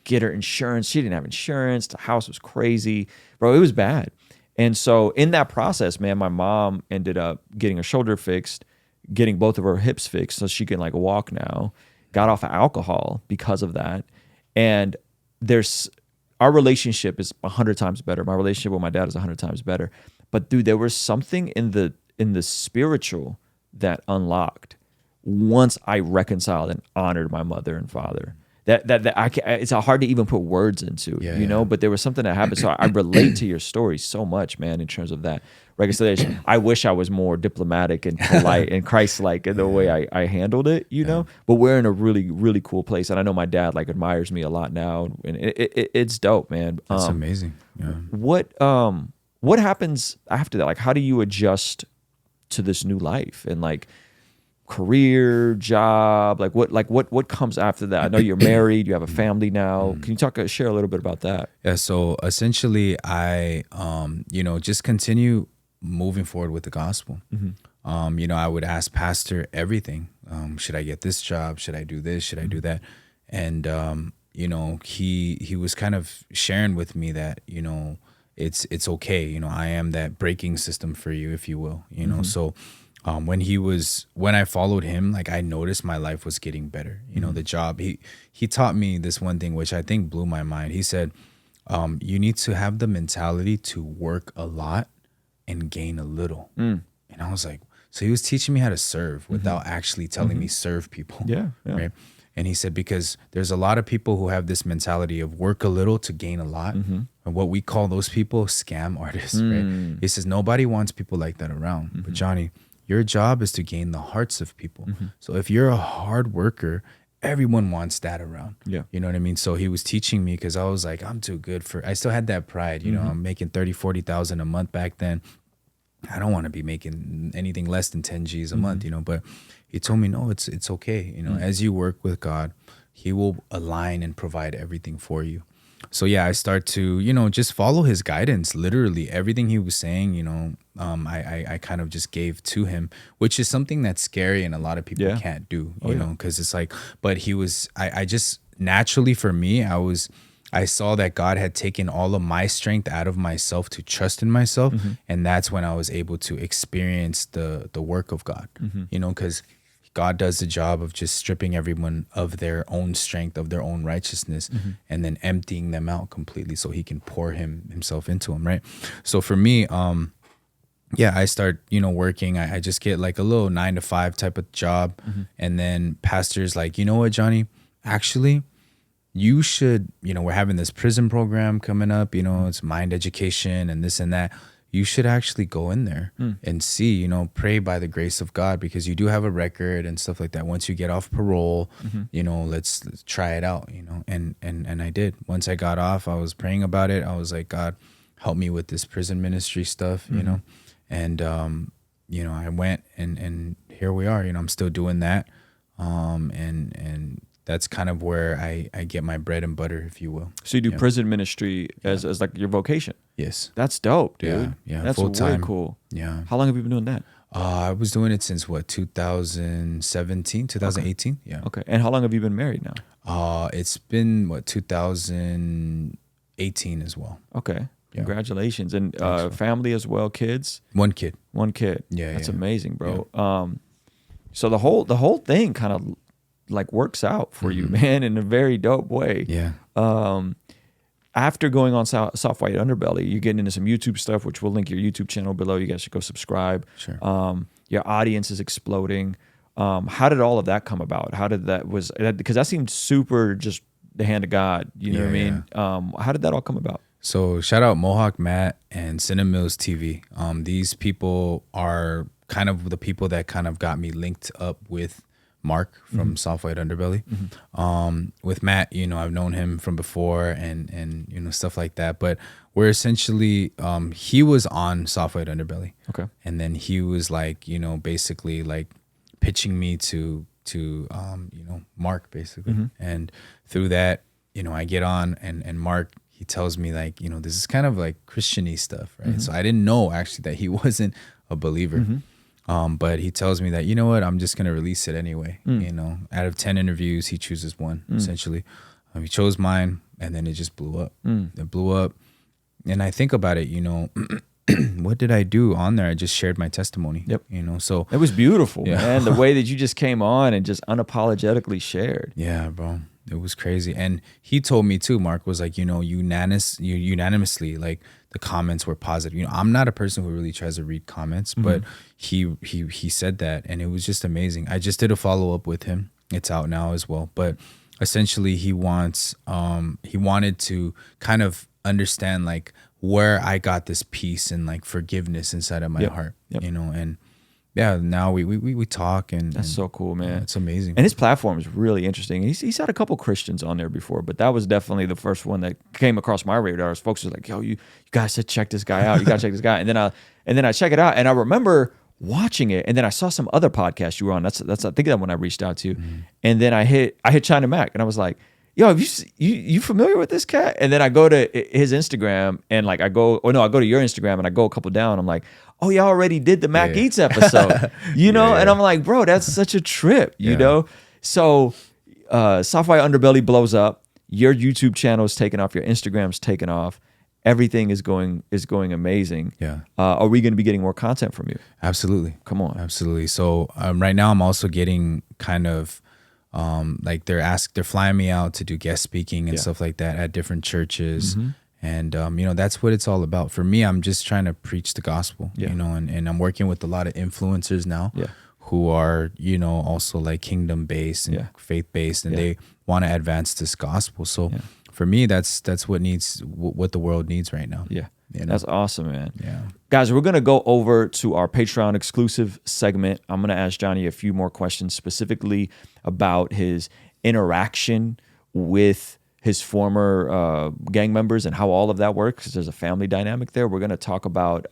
get her insurance. She didn't have insurance. The house was crazy. Bro, it was bad. And so in that process, man, my mom ended up getting her shoulder fixed, getting both of her hips fixed so she can like walk now, got off of alcohol because of that. And our relationship is 100 times better. My relationship with my dad is 100 times better. But dude, there was something in the spiritual that unlocked once I reconciled and honored my mother and father, that I can, it's hard to even put words into, you know, but there was something that happened. So I relate to your story so much, man, in terms of that reconciliation. I wish I was more diplomatic and polite and Christ-like in the way I handled it, you know, but we're in a really, really cool place. And I know my dad like admires me a lot now, and it's dope, man. That's amazing. Yeah. What happens after that? Like, how do you adjust to this new life and like career, job, like what comes after that? I know you're married, you have a family now. Can you share a little bit about that? Yeah. So essentially I, just continue moving forward with the gospel. I would ask pastor everything. Should I get this job? Should I do this? Should I do that? And, he was kind of sharing with me that, it's okay. I am that braking system for you, if you will, so when I followed him, like I noticed my life was getting better. The job, he taught me this one thing, which I think blew my mind. He said, you need to have the mentality to work a lot and gain a little. And I was like, so he was teaching me how to serve without actually telling me serve people. Yeah. Right. And he said, because there's a lot of people who have this mentality of work a little to gain a lot. And what we call those people scam artists, right? He says, nobody wants people like that around. But Johnny, your job is to gain the hearts of people. So if you're a hard worker, everyone wants that around. Yeah. You know what I mean? So he was teaching me because I was like, I'm too good I still had that pride. I'm making 30, 40,000 a month back then. I don't want to be making anything less than 10 G's a month, but he told me, no, it's okay. As you work with God, he will align and provide everything for you. So yeah, I start to, just follow his guidance. Literally everything he was saying, I kind of just gave to him, which is something that's scary and a lot of people can't do, you know, because it's like, but I just naturally for me, I saw that God had taken all of my strength out of myself to trust in myself. And that's when I was able to experience the work of God, because God does the job of just stripping everyone of their own strength, of their own righteousness, and then emptying them out completely so he can pour himself into them, right? So for me, I start, working. I just get like a little 9-to-5 type of job. And then pastor's like, you know what, Johnny, actually, you should, we're having this prison program coming up, it's mind education and this and that. You should actually go in there and see, pray by the grace of God, because you do have a record and stuff like that. Once you get off parole, let's try it out, and I did. Once I got off, I was praying about it. I was like, God, help me with this prison ministry stuff, and, I went and here we are, I'm still doing that. And that's kind of where I get my bread and butter, if you will. So you do prison ministry as like your vocation? Yes. That's dope, dude. Yeah. That's full-time. way cool. Yeah. How long have you been doing that? I was doing it since 2017, 2018. Okay. Yeah. Okay. And how long have you been married now? It's been 2018 as well. Okay. Congratulations. And family as well, kids? One kid. Yeah. That's amazing, bro. Yeah. So the whole thing kind of like works out for you, man, in a very dope way. Yeah. After going on Soft White Underbelly, you're getting into some YouTube stuff, which we'll link your YouTube channel below. You guys should go subscribe. Sure. Your audience is exploding. How did all of that come about? Because that seemed super just the hand of God. You know what I mean? Yeah. How did that all come about? So shout out Mohawk Matt and Cinemills TV. These people are kind of the people that kind of got me linked up with Mark from Soft White Underbelly. With Matt, I've known him from before and stuff like that. But we're essentially, he was on Soft White Underbelly. Okay. And then he was like, basically like pitching me to Mark basically. And through that, I get on and Mark, he tells me like, this is kind of like Christian-y stuff, right? So I didn't know actually that he wasn't a believer. But he tells me that, you know what, I'm just going to release it anyway. Out of 10 interviews, he chooses one, essentially. He chose mine, and then it just blew up. It blew up. And I think about it, what did I do on there? I just shared my testimony. Yep. So it was beautiful, man. The way that you just came on and just unapologetically shared. Yeah, bro. It was crazy. And he told me too, Mark was like, unanimously, like the comments were positive. I'm not a person who really tries to read comments, but he said that, and it was just amazing. I just did a follow-up with him. It's out now as well. But essentially he wanted to kind of understand like where I got this peace and like forgiveness inside of my heart, you know, and yeah, now we talk and that's so cool, man. Yeah, it's amazing. And his platform is really interesting. He's had a couple Christians on there before, but that was definitely the first one that came across my radar. Folks was like, yo, you guys should check this guy out. You gotta check this guy. And then I check it out, and I remember watching it, and then I saw some other podcast you were on. That's I think that when I reached out to you, and then I hit China Mac, and I was like, yo, have you familiar with this cat? And then I go to his Instagram, and like I go to your Instagram, and I go a couple down. I'm like, oh, y'all already did the Mac Eats episode, you know? And I'm like, bro, that's such a trip, you know? So Softwire Underbelly blows up. Your YouTube channel is taking off. Your Instagram's taking off. Everything is going amazing. Yeah. Are we going to be getting more content from you? Absolutely. Come on. Absolutely. So right now I'm also getting kind of like they're flying me out to do guest speaking and stuff like that at different churches. And, you know, that's what it's all about. For me, I'm just trying to preach the gospel, you know, and I'm working with a lot of influencers now who are, you know, also like kingdom based and faith based, and they want to advance this gospel. So for me, that's what the world needs right now. Yeah. You know? That's awesome, man. Yeah. Guys, we're going to go over to our Patreon exclusive segment. I'm going to ask Johnny a few more questions specifically about his interaction with his former gang members and how all of that works, because there's a family dynamic there. We're going to talk about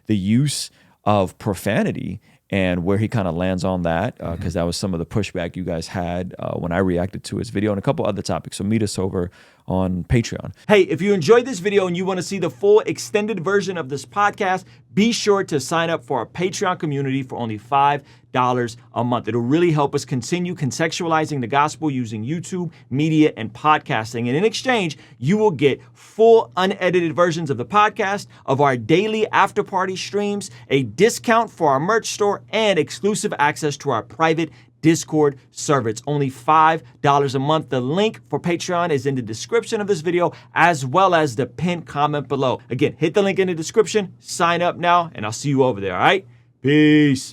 the use of profanity and where he kind of lands on that, because that was some of the pushback you guys had when I reacted to his video, and a couple other topics. So meet us over on Patreon. Hey, if you enjoyed this video and you want to see the full extended version of this podcast, be sure to sign up for our Patreon community for only $5 a month. It'll really help us continue contextualizing the gospel using YouTube, media, and podcasting. And in exchange, you will get full unedited versions of the podcast, of our daily after party streams, a discount for our merch store, and exclusive access to our private Discord server. It's only $5 a month. The link for Patreon is in the description of this video, as well as the pinned comment below. Again, hit the link in the description, sign up now, and I'll see you over there, all right? Peace.